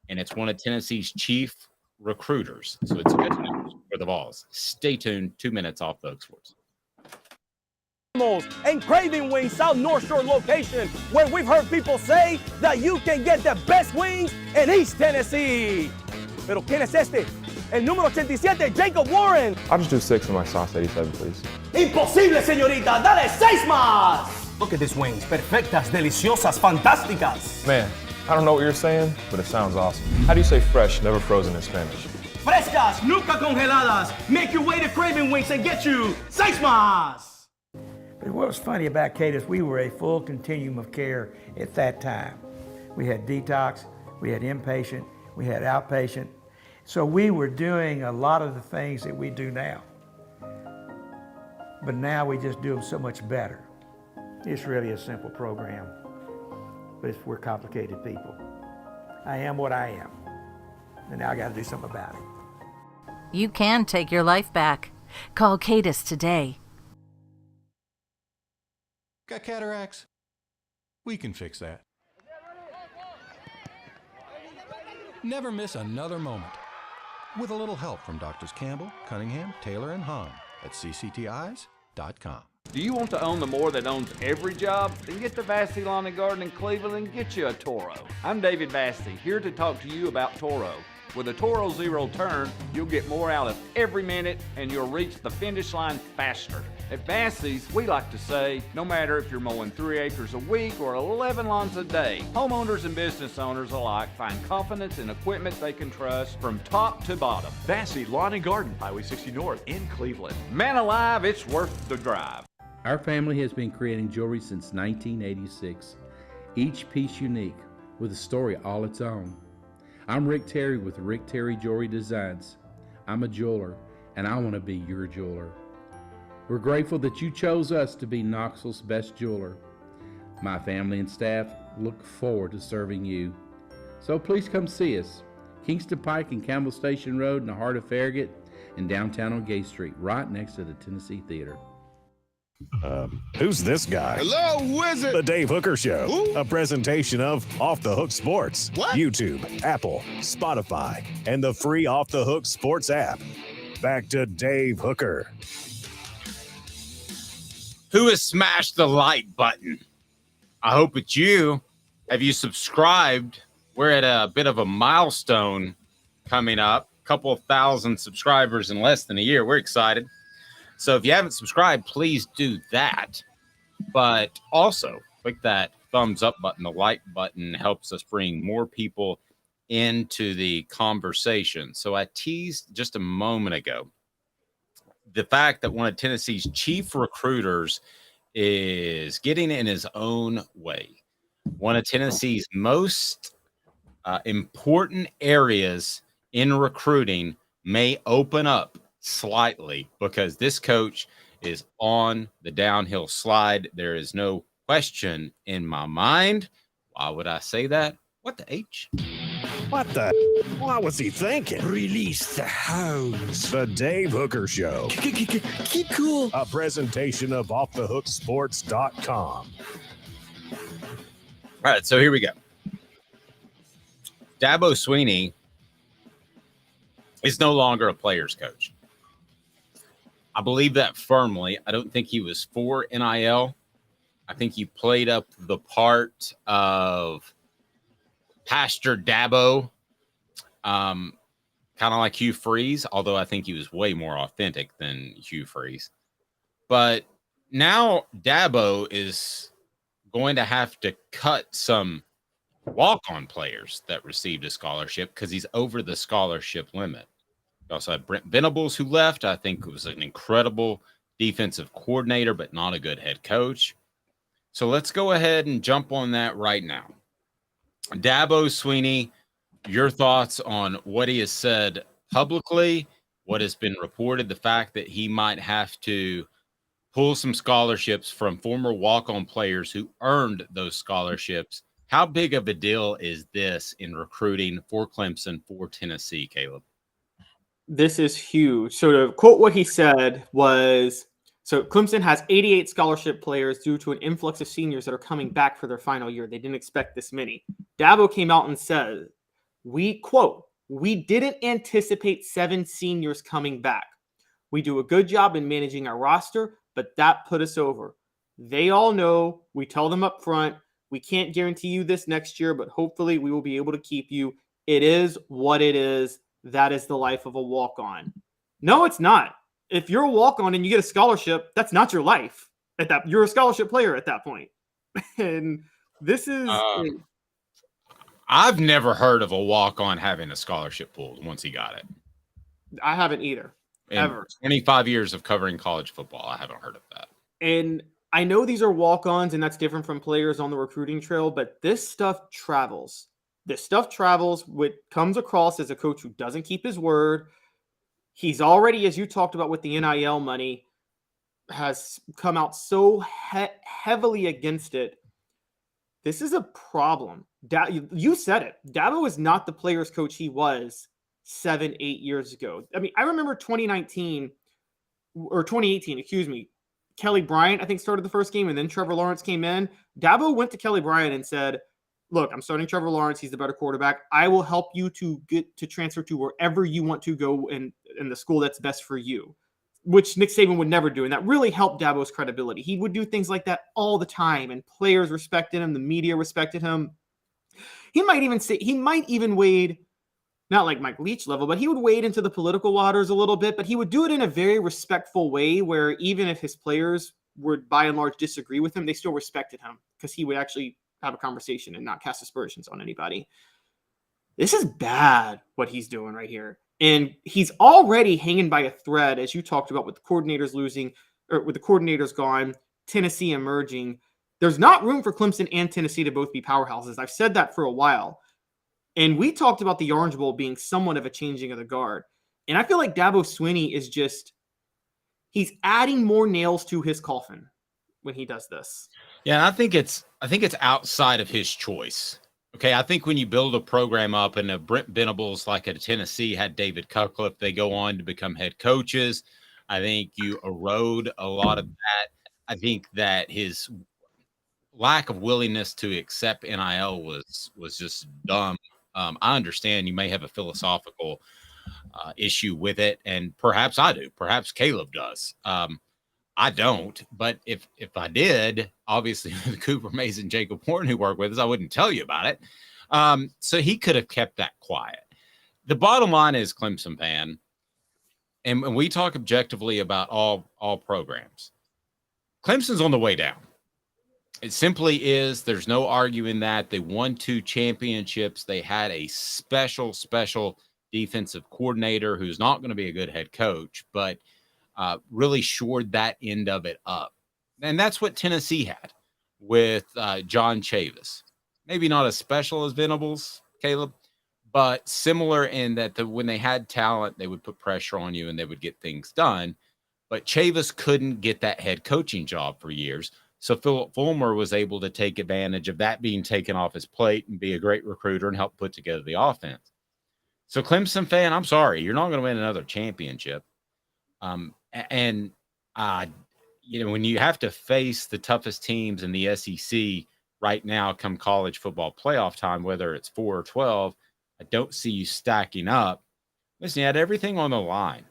and it's one of Tennessee's chief recruiters. So it's good news for the Vols. Stay tuned. 2 minutes off Hook Sports. And Craving Wings South North Shore location, where we've heard people say that you can get the best wings in East Tennessee. Pero ¿quién es este? El número 87, Jacob Warren. I'll just do 6 of my sauce 87, please. Imposible, señorita. Dale 6 más. Look at these wings. Perfectas, deliciosas, fantásticas. Man, I don't know what you're saying, but it sounds awesome. How do you say fresh, never frozen in Spanish? Frescas, nunca congeladas. Make your way to Craving Wings and get you 6 más. But what was funny about Cadis, we were a full continuum of care at that time. We had detox, we had inpatient, we had outpatient. So we were doing a lot of the things that we do now. But now we just do them so much better. It's really a simple program, but we're complicated people. I am what I am, and now I got to do something about it. You can take your life back. Call Cadis today. Got cataracts? We can fix that. Never miss another moment. With a little help from Doctors Campbell, Cunningham, Taylor, and Hahn at cctis.com. Do you want to own the more that owns every job? Then get to Vassey Lawn and Garden in Cleveland and get you a Toro. I'm David Vassey, here to talk to you about Toro. With a Toro Zero Turn, you'll get more out of every minute and you'll reach the finish line faster. At Vassey's, we like to say, no matter if you're mowing 3 acres a week or 11 lawns a day, homeowners and business owners alike find confidence in equipment they can trust from top to bottom. Vassey Lawn and Garden, Highway 60 North in Cleveland. Man alive, it's worth the drive. Our family has been creating jewelry since 1986. each piece unique with a story all its own. I'm Rick Terry with Rick Terry Jewelry Designs. I'm a jeweler, and I want to be your jeweler. We're grateful that you chose us to be Knoxville's best jeweler. My family and staff look forward to serving you. So please come see us. Kingston Pike and Campbell Station Road in the heart of Farragut and downtown on Gay Street, right next to the Tennessee Theater. Who's this guy? Hello, wizard. The Dave Hooker Show, Who? a presentation of Off the Hook Sports, What? YouTube, Apple, Spotify, and the free Off the Hook Sports app. Back to Dave Hooker. Who has smashed the like button? I hope it's you. Have you subscribed? We're at a bit of a milestone coming up. A couple of thousand subscribers in less than a year. We're excited. So if you haven't subscribed, please do that. But also, click that thumbs up button. The like button helps us bring more people into the conversation. So I teased just a moment ago the fact that one of Tennessee's chief recruiters is getting in his own way. One of Tennessee's most important areas in recruiting may open up slightly because this coach is on the downhill slide. There is no question in my mind. Why would I say that? What the H? What the? What was he thinking? Release the hounds. The Dave Hooker Show, Keep cool. a presentation of offthehooksports.com. All right, so here we go. Dabo Swinney is no longer a player's coach. I believe that firmly. I don't think he was for NIL. I think he played up the part of Pastor Dabo, kind of like Hugh Freeze, although I think he was way more authentic than Hugh Freeze. But now Dabo is going to have to cut some walk-on players that received a scholarship because he's over the scholarship limit. We also had Brent Venables, who left. I think was an incredible defensive coordinator, but not a good head coach. So let's go ahead and jump on that right now. Dabo Swinney, your thoughts on what he has said publicly, what has been reported, the fact that he might have to pull some scholarships from former walk-on players who earned those scholarships. How big of a deal is this in recruiting for Clemson, for Tennessee, Caleb? This is huge. So to quote what he said was, so Clemson has 88 scholarship players due to an influx of seniors that are coming back for their final year. They didn't expect this many. Dabo came out and said, we didn't anticipate 7 seniors coming back. We do a good job in managing our roster, but that put us over. They all know, we tell them up front, we can't guarantee you this next year, but hopefully we will be able to keep you. It is what it is. That is the life of a walk-on. No, it's not. If you're a walk-on and you get a scholarship, that's not your life. You're a scholarship player at that point. And this is I've never heard of a walk-on having a scholarship pulled once he got it. I haven't either. Ever. 25 years of covering college football, I haven't heard of that. And I know these are walk-ons and that's different from players on the recruiting trail, but this stuff travels. This stuff travels, which comes across as a coach who doesn't keep his word. He's already, as you talked about with the NIL money, has come out so heavily against it. This is a problem. You said it. Dabo is not the player's coach he was 7-8 years ago. I mean, I remember 2018, Kelly Bryant, I think, started the first game, and then Trevor Lawrence came in. Dabo went to Kelly Bryant and said, look, I'm starting Trevor Lawrence. He's the better quarterback. I will help you to get to transfer to wherever you want to go in the school that's best for you, which Nick Saban would never do. And that really helped Dabo's credibility. He would do things like that all the time, and players respected him. The media respected him. He might even wade, not like Mike Leach level, but he would wade into the political waters a little bit, but he would do it in a very respectful way where even if his players would by and large disagree with him, they still respected him because he would actually have a conversation and not cast aspersions on anybody. This is bad what he's doing right here. And he's already hanging by a thread, as you talked about, with the coordinators losing, or with the coordinators gone, Tennessee emerging. There's not room for Clemson and Tennessee to both be powerhouses. I've said that for a while. And we talked about the Orange Bowl being somewhat of a changing of the guard. And I feel like Dabo Swinney is he's adding more nails to his coffin when he does this. Yeah, I think it's outside of his choice. Okay, I think when you build a program up, and Brent Venables, like at Tennessee, had David Cutcliffe, they go on to become head coaches. I think you erode a lot of that. I think that his lack of willingness to accept NIL was just dumb. I understand you may have a philosophical issue with it, and perhaps I do. Perhaps Caleb does. I don't, but if I did, obviously with Cooper Mays and Jacob Warren who work with us, I wouldn't tell you about it. So he could have kept that quiet. The bottom line is, Clemson fan, and when we talk objectively about all programs, Clemson's on the way down. It simply is. There's no arguing that. They won 2 championships. They had a special defensive coordinator who's not going to be a good head coach, but really shored that end of it up. And that's what Tennessee had with John Chavis. Maybe not as special as Venables, Caleb, but similar in that when they had talent, they would put pressure on you and they would get things done. But Chavis couldn't get that head coaching job for years. So Phillip Fulmer was able to take advantage of that being taken off his plate and be a great recruiter and help put together the offense. So Clemson fan, I'm sorry, you're not going to win another championship. When you have to face the toughest teams in the SEC right now come college football playoff time, whether it's 4 or 12, I don't see you stacking up. Listen, you had everything on the line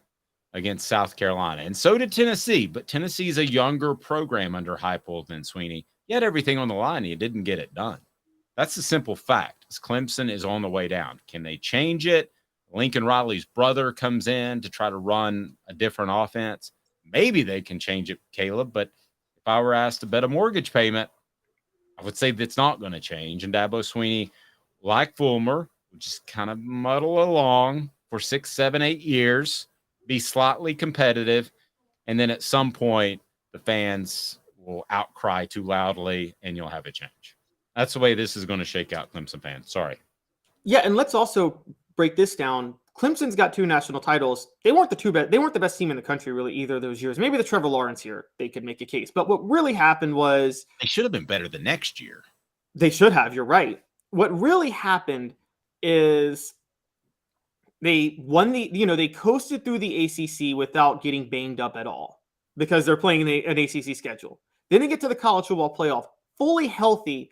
against South Carolina, and so did Tennessee, but Tennessee is a younger program under Heupel than Swinney. You had everything on the line, and you didn't get it done. That's the simple fact. Clemson is on the way down. Can they change it? Lincoln Riley's brother comes in to try to run a different offense. Maybe they can change it, Caleb, but if I were asked to bet a mortgage payment, I would say that's not going to change. And Dabo Swinney, like Fulmer, would just kind of muddle along for 6, 7, 8 years, be slightly competitive, and then at some point the fans will outcry too loudly and you'll have a change. That's the way this is going to shake out, Clemson fans. Sorry. Yeah, and let's also break this down. Clemson's got 2 national titles. They weren't the best team in the country really either of those years. Maybe the Trevor Lawrence year, they could make a case. But what really happened was they should have been better the next year. They should have. You're right. What really happened is they won they coasted through the ACC without getting banged up at all because they're playing an ACC schedule. Then they get to the college football playoff fully healthy,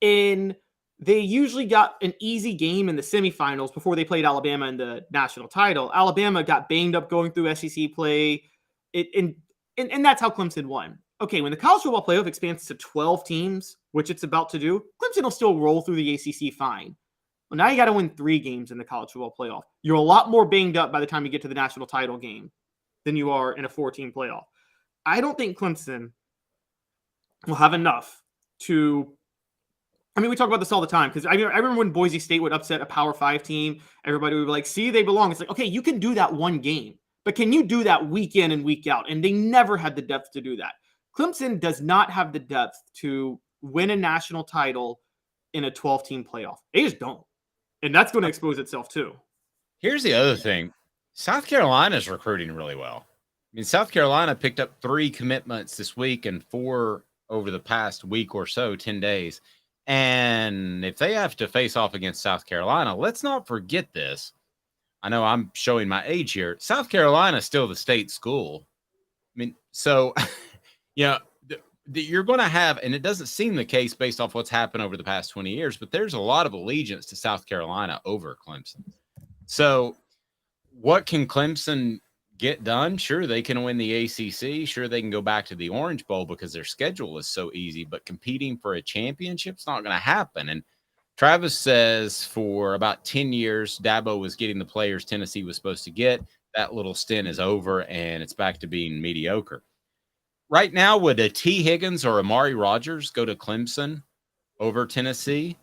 and they usually got an easy game in the semifinals before they played Alabama in the national title. Alabama got banged up going through SEC play, and that's how Clemson won. Okay, when the college football playoff expands to 12 teams, which it's about to do, Clemson will still roll through the ACC fine. Well, now you got to win 3 games in the college football playoff. You're a lot more banged up by the time you get to the national title game than you are in a 4-team playoff. I don't think Clemson will have enough to. I mean, we talk about this all the time because I remember when Boise State would upset a Power 5 team, everybody would be like, see, they belong. It's like, okay, you can do that one game, but can you do that week in and week out? And they never had the depth to do that. Clemson does not have the depth to win a national title in a 12-team playoff. They just don't. And that's going to expose itself too. Here's the other thing. South Carolina's recruiting really well. I mean, South Carolina picked up 3 commitments this week and 4 over the past week or so, 10 days. And if they have to face off against South Carolina, let's not forget this. I know I'm showing my age here. South Carolina is still the state school. I mean, so, you're going to have, and it doesn't seem the case based off what's happened over the past 20 years, but there's a lot of allegiance to South Carolina over Clemson. So what can Clemson get done? Sure, they can win the ACC. Sure, they can go back to the Orange Bowl because their schedule is so easy, but competing for a championship's not going to happen. And Travis says for about 10 years, Dabo was getting the players Tennessee was supposed to get. That little stint is over, and it's back to being mediocre. Right now, would a T. Higgins or Amari Rodgers go to Clemson over Tennessee?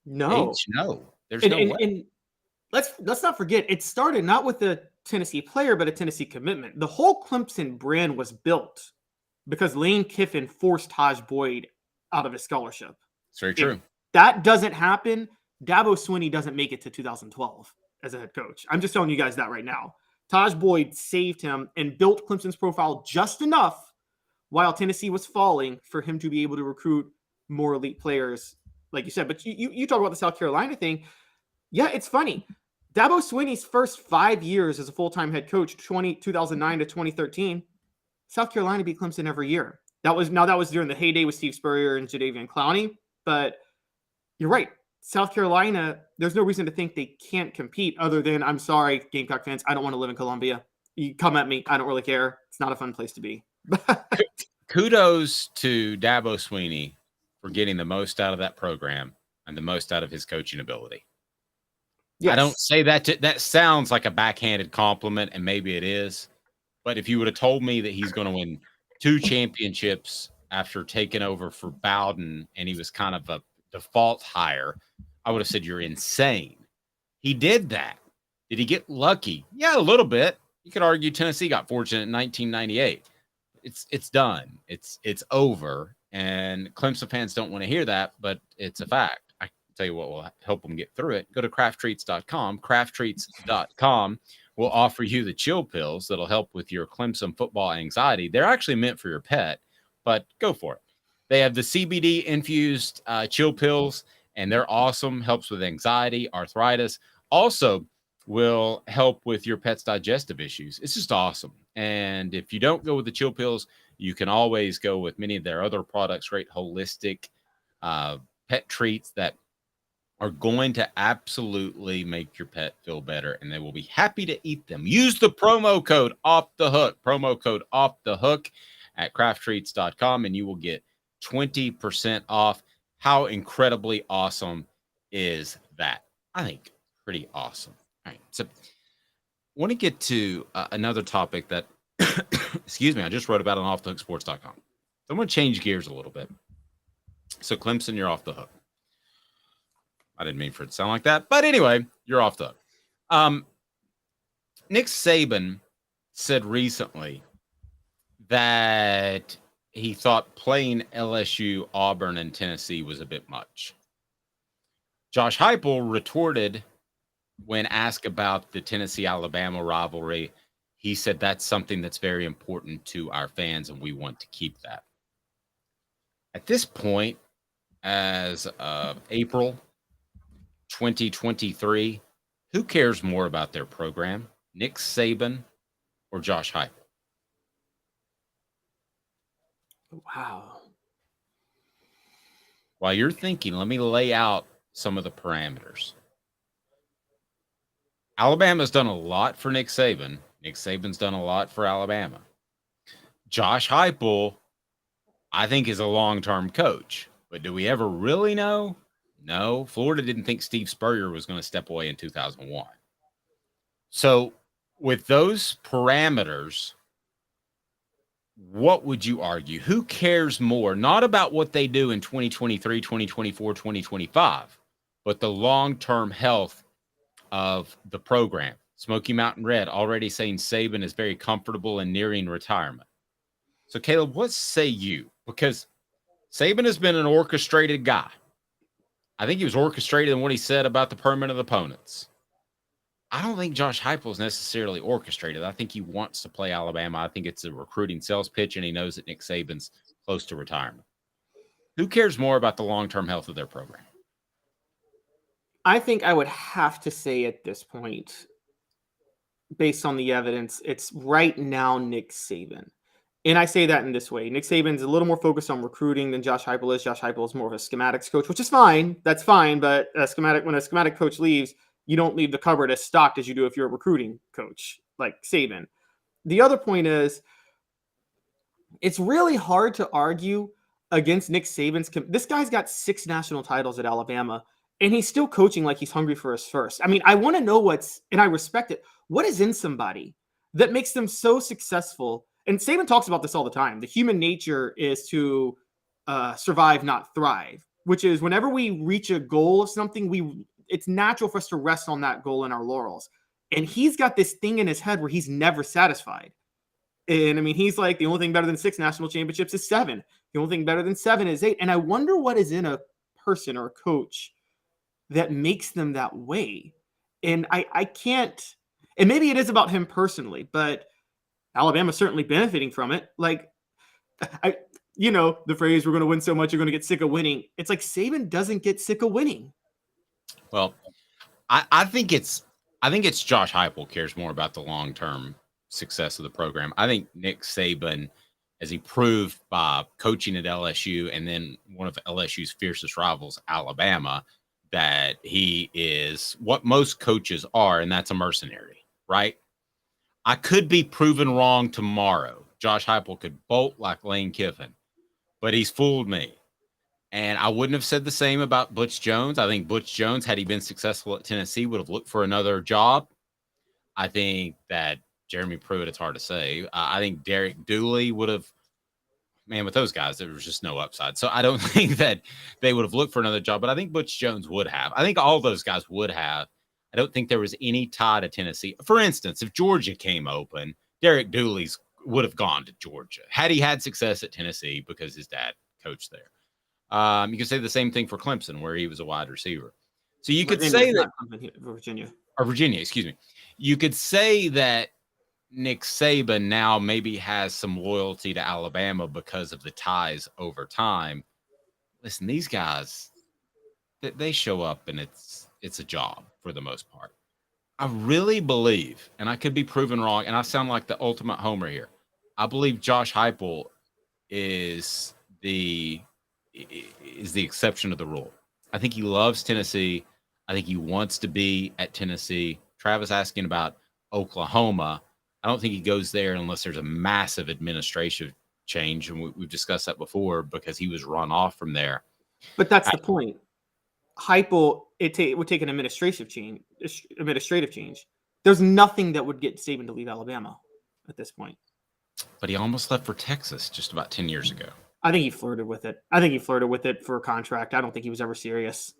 No. No. There's no way. And let's not forget, it started not with a Tennessee player, but a Tennessee commitment. The whole Clemson brand was built because Lane Kiffin forced Taj Boyd out of his scholarship. It's very true. If that doesn't happen, Dabo Swinney doesn't make it to 2012 as a head coach. I'm just telling you guys that right now. Taj Boyd saved him and built Clemson's profile just enough while Tennessee was falling for him to be able to recruit more elite players, like you said. But you talk about the South Carolina thing. Yeah, it's funny. Dabo Swinney's first 5 years as a full-time head coach, 2009 to 2013, South Carolina beat Clemson every year. That was during the heyday with Steve Spurrier and Jadeveon Clowney. But you're right. South Carolina, there's no reason to think they can't compete other than, I'm sorry, Gamecock fans, I don't want to live in Columbia. You come at me. I don't really care. It's not a fun place to be. Kudos to Dabo Swinney for getting the most out of that program and the most out of his coaching ability. Yes. I don't say that that sounds like a backhanded compliment, and maybe it is. But if you would have told me that he's going to win 2 championships after taking over for Bowden and he was kind of a default hire, I would have said you're insane. He did that. Did he get lucky? Yeah, a little bit. You could argue Tennessee got fortunate in 1998. It's done. It's over. And Clemson fans don't want to hear that, but it's a fact. I can tell you what will help them get through it. Go to crafttreats.com. Crafttreats.com will offer you the chill pills that'll help with your Clemson football anxiety. They're actually meant for your pet, but go for it. They have the CBD infused chill pills, and they're awesome. Helps with anxiety, arthritis. Also will help with your pet's digestive issues. It's just awesome. And if you don't go with the chill pills, you can always go with many of their other products, great holistic pet treats that are going to absolutely make your pet feel better, and they will be happy to eat them. Use the promo code off the hook at crafttreats.com, and you will get 20% off. How incredibly awesome is that? I think pretty awesome. All right. So I want to get to another topic that, excuse me, I just wrote about on offthehooksports.com. So I'm going to change gears a little bit. So Clemson, you're off the hook. I didn't mean for it to sound like that, but anyway, you're off the hook. Nick Saban said recently that he thought playing LSU, Auburn, and Tennessee was a bit much. Josh Heupel retorted when asked about the Tennessee-Alabama rivalry. He said that's something that's very important to our fans, and we want to keep that. At this point, as of April 2023, who cares more about their program, Nick Saban or Josh Heupel? Wow. While you're thinking, let me lay out some of the parameters. Alabama's done a lot for Nick Saban. Nick Saban's done a lot for Alabama. Josh Heupel, I think, is a long-term coach. But do we ever really know? No. Florida didn't think Steve Spurrier was going to step away in 2001. So with those parameters, what would you argue? Who cares more? Not about what they do in 2023, 2024, 2025, but the long-term health of the program. Smoky Mountain Red already saying Saban is very comfortable and nearing retirement. So, Caleb, what say you? Because Saban has been an orchestrated guy. I think he was orchestrated in what he said about the permanent opponents. I don't think Josh Heupel is necessarily orchestrated. I think he wants to play Alabama. I think it's a recruiting sales pitch, and he knows that Nick Saban's close to retirement. Who cares more about the long-term health of their program? I think I would have to say at this point, based on the evidence, it's right now Nick Saban. And I say that in this way. Nick Saban's a little more focused on recruiting than Josh Heupel is. Josh Heupel is more of a schematics coach, which is fine. That's fine. But when a schematic coach leaves, you don't leave the cupboard as stocked as you do if you're a recruiting coach like Saban. The other point is, it's really hard to argue against Nick Saban's. This guy's got 6 national titles at Alabama, and he's still coaching like he's hungry for his first. I mean, I want to know and I respect it. What is in somebody that makes them so successful? And Saban talks about this all the time. The human nature is to survive, not thrive, which is whenever we reach a goal of something, it's natural for us to rest on that goal in our laurels. And he's got this thing in his head where he's never satisfied. And I mean, he's like, the only thing better than 6 national championships is 7. The only thing better than 7 is 8. And I wonder what is in a person or a coach that makes them that way. And I can't, and maybe it is about him personally, but Alabama's certainly benefiting from it. Like, the phrase, we're going to win so much, you're going to get sick of winning. It's like Saban doesn't get sick of winning. Well, I think it's Josh Heupel cares more about the long-term success of the program. I think Nick Saban, as he proved by coaching at LSU and then one of LSU's fiercest rivals, Alabama, that he is what most coaches are, and that's a mercenary, right? I could be proven wrong tomorrow. Josh Heupel could bolt like Lane Kiffin, but he's fooled me. And I wouldn't have said the same about Butch Jones. I think Butch Jones, had he been successful at Tennessee, would have looked for another job. I think that Jeremy Pruitt, it's hard to say. I think Derek Dooley would have, with those guys, there was just no upside. So I don't think that they would have looked for another job, but I think Butch Jones would have. I think all those guys would have. I don't think there was any tie to Tennessee. For instance, if Georgia came open, Derek Dooley would have gone to Georgia had he had success at Tennessee because his dad coached there. You could say the same thing for Clemson, where he was a wide receiver. So you could say that Virginia, excuse me. You could say that Nick Saban now maybe has some loyalty to Alabama because of the ties over time. Listen, these guys, they show up and it's a job for the most part. I really believe, and I could be proven wrong, and I sound like the ultimate homer here. I believe Josh Heupel is the exception to the rule. I think he loves Tennessee. I think he wants to be at Tennessee. Travis asking about Oklahoma. I don't think he goes there unless there's a massive administrative change, and we've discussed that before because he was run off from there. But that's the point. Heupel, it would take an administrative change. There's nothing that would get Saban to leave Alabama at this point. But he almost left for Texas just about 10 years ago. I think he flirted with it. I think he flirted with it for a contract. I don't think he was ever serious.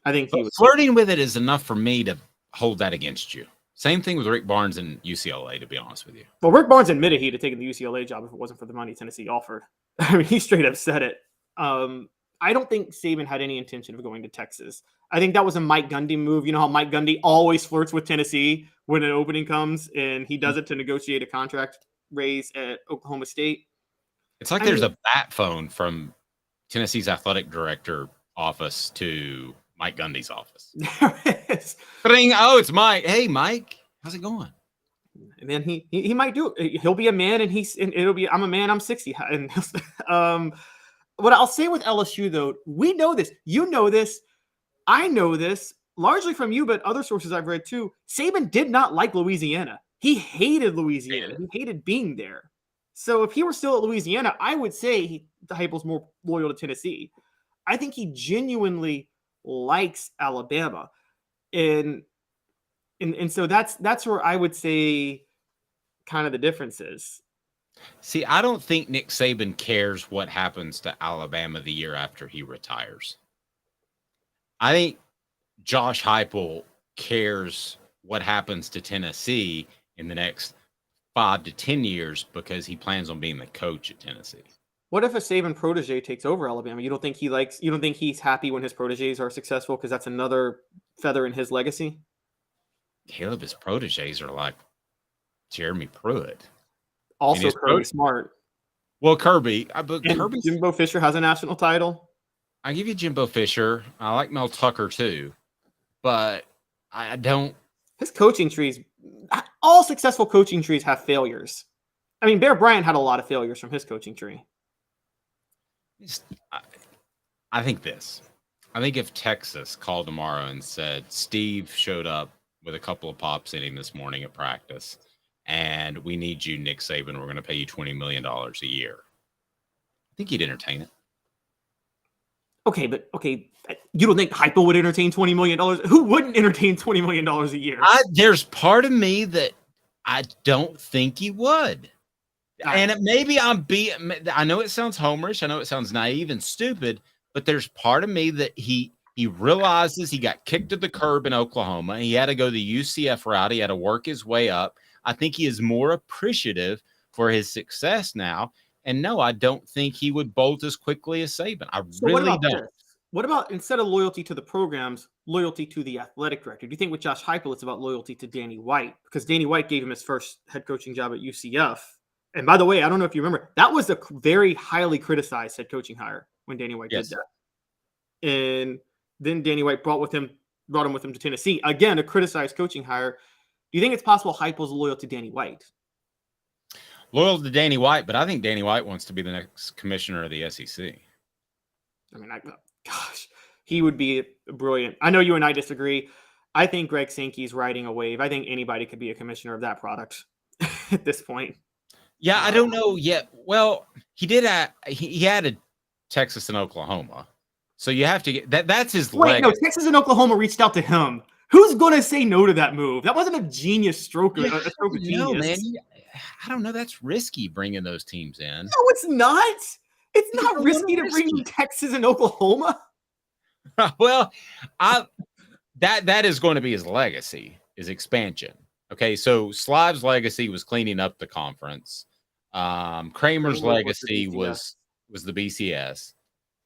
I think he was flirting with it is enough for me to hold that against you. Same thing with Rick Barnes and UCLA, to be honest with you. Well, Rick Barnes admitted he'd have taken the UCLA job if it wasn't for the money Tennessee offered. I mean, he straight up said it. I don't think Saban had any intention of going to Texas. I think that was a Mike Gundy move. You know how Mike Gundy always flirts with Tennessee when an opening comes, and he does it to negotiate a contract raise at Oklahoma State. It's like there's a bat phone from Tennessee's athletic director office to Mike Gundy's office. There is. Oh, it's Mike. Hey, Mike, how's it going? And then he might do it. He'll be a man, and it'll be, I'm a man, I'm 60. And what I'll say with LSU, though, we know this. You know this. I know this largely from you, but other sources I've read too. Saban did not like Louisiana. He hated Louisiana. He hated being there. So if he were still at Louisiana, I would say Heupel's more loyal to Tennessee. I think he genuinely likes Alabama. And so that's where I would say kind of the difference is. See, I don't think Nick Saban cares what happens to Alabama the year after he retires. I think Josh Heupel cares what happens to Tennessee in the next 5 to 10 years because he plans on being the coach at Tennessee. What if a Saban protege takes over Alabama? You don't think he's happy when his proteges are successful because that's another feather in his legacy? Caleb, his proteges are like Jeremy Pruitt. Also, Kirby Smart. Well, Kirby. But Jimbo Fisher has a national title. I give you Jimbo Fisher. I like Mel Tucker too. But I don't. His coaching trees, all successful coaching trees have failures. I mean, Bear Bryant had a lot of failures from his coaching tree. I think this. I think if Texas called tomorrow and said, Steve showed up with a couple of pops in him this morning at practice, and we need you, Nick Saban, we're going to pay you $20 million a year, I think he'd entertain it. Okay, you don't think Heupel would entertain $20 million? Who wouldn't entertain $20 million a year? There's part of me that I don't think he would. And maybe I know it sounds homerish. I know it sounds naive and stupid, but there's part of me that he realizes he got kicked to the curb in Oklahoma. He had to go the UCF route. He had to work his way up. I think he is more appreciative for his success now. And no, I don't think he would bolt as quickly as Saban. I really don't. This? What about, instead of loyalty to the programs, loyalty to the athletic director? Do you think with Josh Heupel, it's about loyalty to Danny White? Because Danny White gave him his first head coaching job at UCF. And by the way, I don't know if you remember, that was a very highly criticized head coaching hire when Danny White did that. And then Danny White brought him with him to Tennessee. Again, a criticized coaching hire. Do you think it's possible Heupel's loyal to Danny White? Loyal to Danny White, but I think Danny White wants to be the next commissioner of the SEC. I mean, gosh, he would be brilliant. I know you and I disagree. I think Greg Sankey's riding a wave. I think anybody could be a commissioner of that product at this point. Yeah, I don't know yet. Well, he did. He added Texas and Oklahoma, so you have to get that. That's his leg. No, Texas and Oklahoma reached out to him. Who's going to say no to that move? That wasn't a genius stroke. A stroke of genius. No, man. I don't know. That's risky bringing those teams in. No, it's not. It's not risky to bring in Texas and Oklahoma. Well, that is going to be his legacy, is expansion. Okay, so Slive's legacy was cleaning up the conference. Kramer's legacy was the BCS.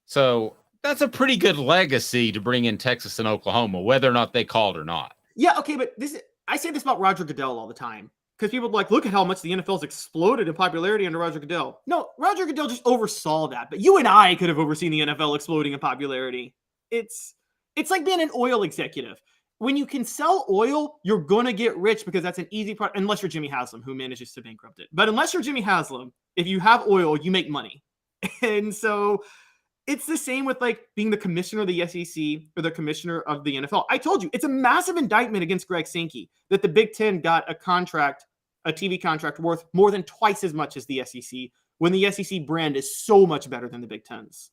So that's a pretty good legacy to bring in Texas and Oklahoma, whether or not they called or not. Yeah, okay, but I say this about Roger Goodell all the time. Because people are like, look at how much the NFL's exploded in popularity under Roger Goodell. No, Roger Goodell just oversaw that. But you and I could have overseen the NFL exploding in popularity. It's like being an oil executive. When you can sell oil, you're going to get rich because that's an easy product, unless you're Jimmy Haslam, who manages to bankrupt it. But unless you're Jimmy Haslam, if you have oil, you make money. And so it's the same with like being the commissioner of the SEC or the commissioner of the NFL. I told you, it's a massive indictment against Greg Sankey that the Big Ten got a TV contract worth more than twice as much as the SEC, when the SEC brand is so much better than the Big Ten's.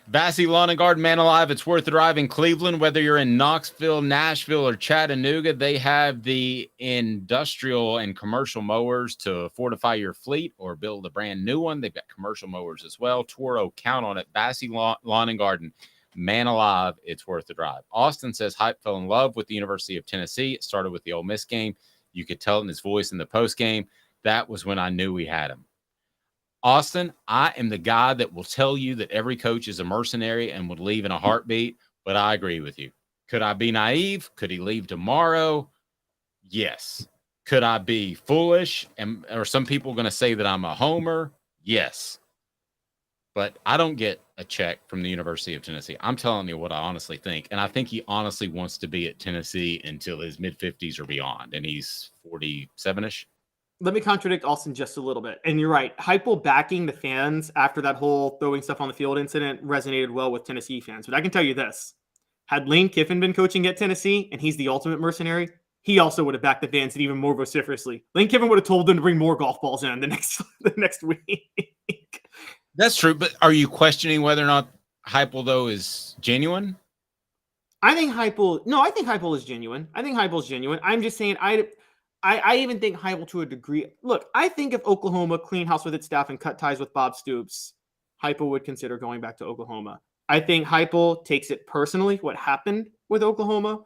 Vassy Lawn and Garden, man alive, it's worth the drive in Cleveland. Whether you're in Knoxville, Nashville, or Chattanooga, they have the industrial and commercial mowers to fortify your fleet or build a brand new one. They've got commercial mowers as well. Toro, count on it. Vassy Lawn and Garden, man alive, it's worth the drive. Austin says Hype fell in love with the University of Tennessee. It started with the Ole Miss game. You could tell it in his voice in the post game. That was when I knew we had him. Austin, I am the guy that will tell you that every coach is a mercenary and would leave in a heartbeat, but I agree with you. Could I be naive? Could he leave tomorrow? Yes. Could I be foolish? And are some people going to say that I'm a homer? Yes. But I don't get a check from the University of Tennessee. I'm telling you what I honestly think. And I think he honestly wants to be at Tennessee until his mid-50s or beyond. And he's 47-ish. Let me contradict Austin just a little bit. And you're right. Heupel backing the fans after that whole throwing stuff on the field incident resonated well with Tennessee fans. But I can tell you this. Had Lane Kiffin been coaching at Tennessee and he's the ultimate mercenary, he also would have backed the fans even more vociferously. Lane Kiffin would have told them to bring more golf balls in the next week. That's true. But are you questioning whether or not Heupel, though, is genuine? I think Heupel is genuine. I'm just saying I even think Heupel to a degree. Look, I think if Oklahoma cleaned house with its staff and cut ties with Bob Stoops, Heupel would consider going back to Oklahoma. I think Heupel takes it personally, what happened with Oklahoma.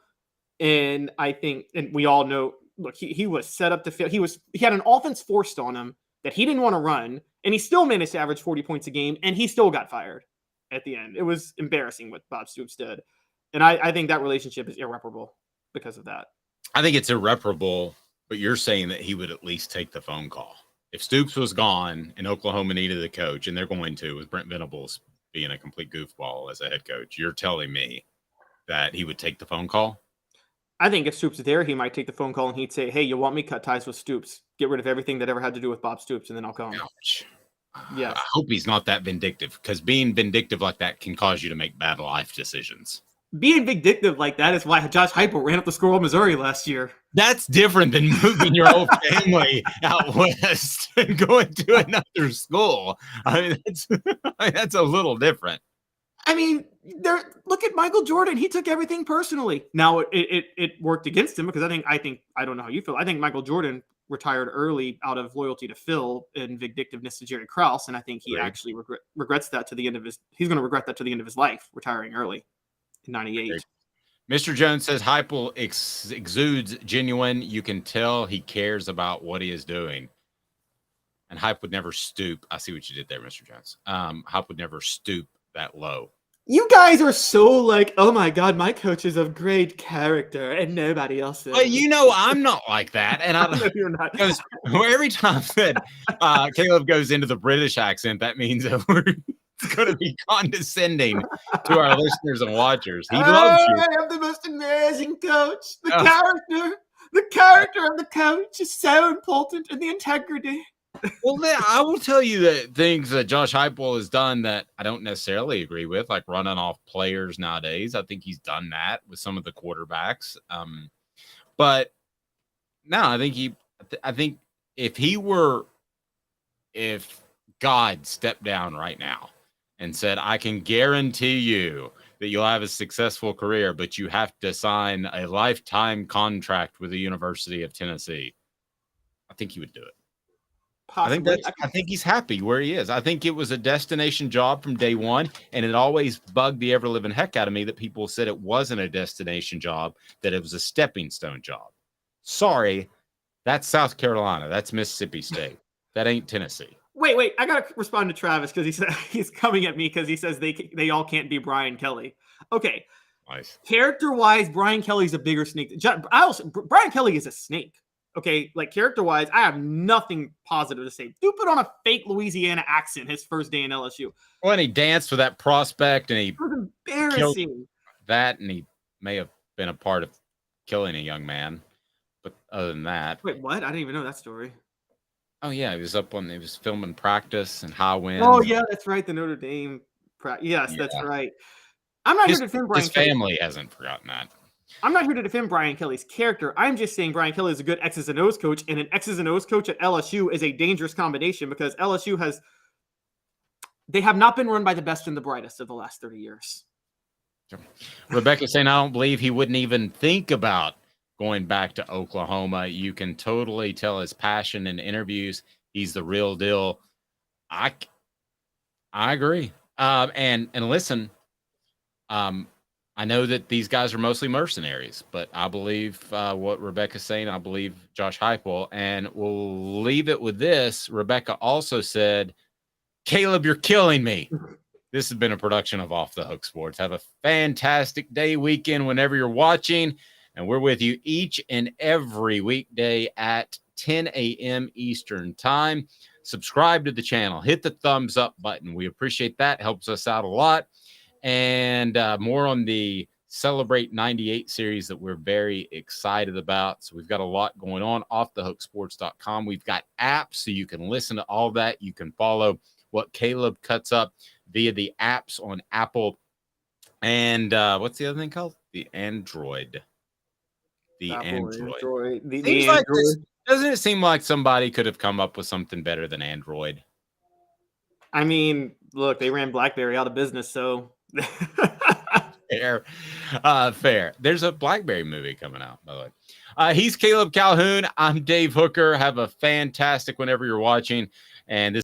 And I think, and we all know, look, he was set up to fail. He had an offense forced on him that he didn't want to run, and he still managed to average 40 points a game, and he still got fired at the end. It was embarrassing what Bob Stoops did. And I think that relationship is irreparable because of that. I think it's irreparable. But you're saying that he would at least take the phone call. If Stoops was gone and Oklahoma needed a coach, and they're going to, with Brent Venables being a complete goofball as a head coach, you're telling me that he would take the phone call? I think if Stoops is there, he might take the phone call and he'd say, hey, you want me? Cut ties with Stoops. Get rid of everything that ever had to do with Bob Stoops, and then I'll come. Ouch. Yes. I hope he's not that vindictive, because being vindictive like that can cause you to make bad life decisions. Being vindictive like that is why Josh Heupel ran up the score of Missouri last year. That's different than moving your whole family out west and going to another school. I mean, that's a little different. I mean, look at Michael Jordan. He took everything personally. Now it worked against him because I don't know how you feel. I think Michael Jordan retired early out of loyalty to Phil and vindictiveness to Jerry Krause, and I think he actually regrets that to the end of his. He's going to regret that to the end of his life, retiring early. 98. Mr. Jones says Heupel exudes genuine. You can tell he cares about what he is doing. And Hype would never stoop. I see what you did there, Mr. Jones. Hype would never stoop that low. You guys are so like, oh my God, my coach is of great character and nobody else is. Well, you know, I'm not like that. And I know you're not. Because every time that Caleb goes into the British accent, that means that we're going to be condescending to our listeners and watchers. He loves you. I have the most amazing coach. The character of the coach is so important, and the integrity. Well, then I will tell you that things that Josh Heupel has done that I don't necessarily agree with, like running off players nowadays. I think he's done that with some of the quarterbacks. But no, I think if God stepped down right now and said, I can guarantee you that you'll have a successful career, but you have to sign a lifetime contract with the University of Tennessee, I think he would do it. Possibly. I think he's happy where he is. I think it was a destination job from day one, and it always bugged the ever-living heck out of me that people said it wasn't a destination job, that it was a stepping stone job. Sorry, that's South Carolina. That's Mississippi State. That ain't Tennessee. Wait. I gotta respond to Travis because he said he's coming at me because he says they all can't be Brian Kelly. Okay. Nice. Character-wise, Brian Kelly's a bigger snake. Brian Kelly is a snake. Okay, like character-wise, I have nothing positive to say. Dude put on a fake Louisiana accent his first day in LSU. Well, and he danced with that prospect, and he It was embarrassing. That, and he may have been a part of killing a young man. But other than that, Wait, what? I didn't even know that story. Oh yeah, he was filming practice and high winds. Oh yeah, that's right. The Notre Dame. Yes, that's right. I'm not here to defend Brian Kelly. His family hasn't forgotten that. I'm not here to defend Brian Kelly's character. I'm just saying Brian Kelly is a good X's and O's coach, and an X's and O's coach at LSU is a dangerous combination because LSU they have not been run by the best and the brightest of the last 30 years. Rebecca's saying, I don't believe he wouldn't even think about going back to Oklahoma. You can totally tell his passion in interviews. He's the real deal. I agree. And listen, I know that these guys are mostly mercenaries, but I believe what Rebecca's saying. I believe Josh Heupel, and we'll leave it with this. Rebecca also said, Caleb, you're killing me. This has been a production of Off the Hook Sports. Have a fantastic day, weekend, whenever you're watching, and we're with you each and every weekday at 10 a.m. Eastern Time. Subscribe to the channel. Hit the thumbs up button. We appreciate that. Helps us out a lot. And more on the Celebrate 98 series that we're very excited about. So we've got a lot going on. offthehooksports.com. We've got apps so you can listen to all that. You can follow what Caleb cuts up via the apps on Apple. And what's the other thing called? The Android. The Android. Doesn't it seem like somebody could have come up with something better than Android? I mean, look, they ran BlackBerry out of business, so... Fair. There's a BlackBerry movie coming out, by the way. He's Caleb Calhoun. I'm Dave Hooker. Have a fantastic whenever you're watching. And this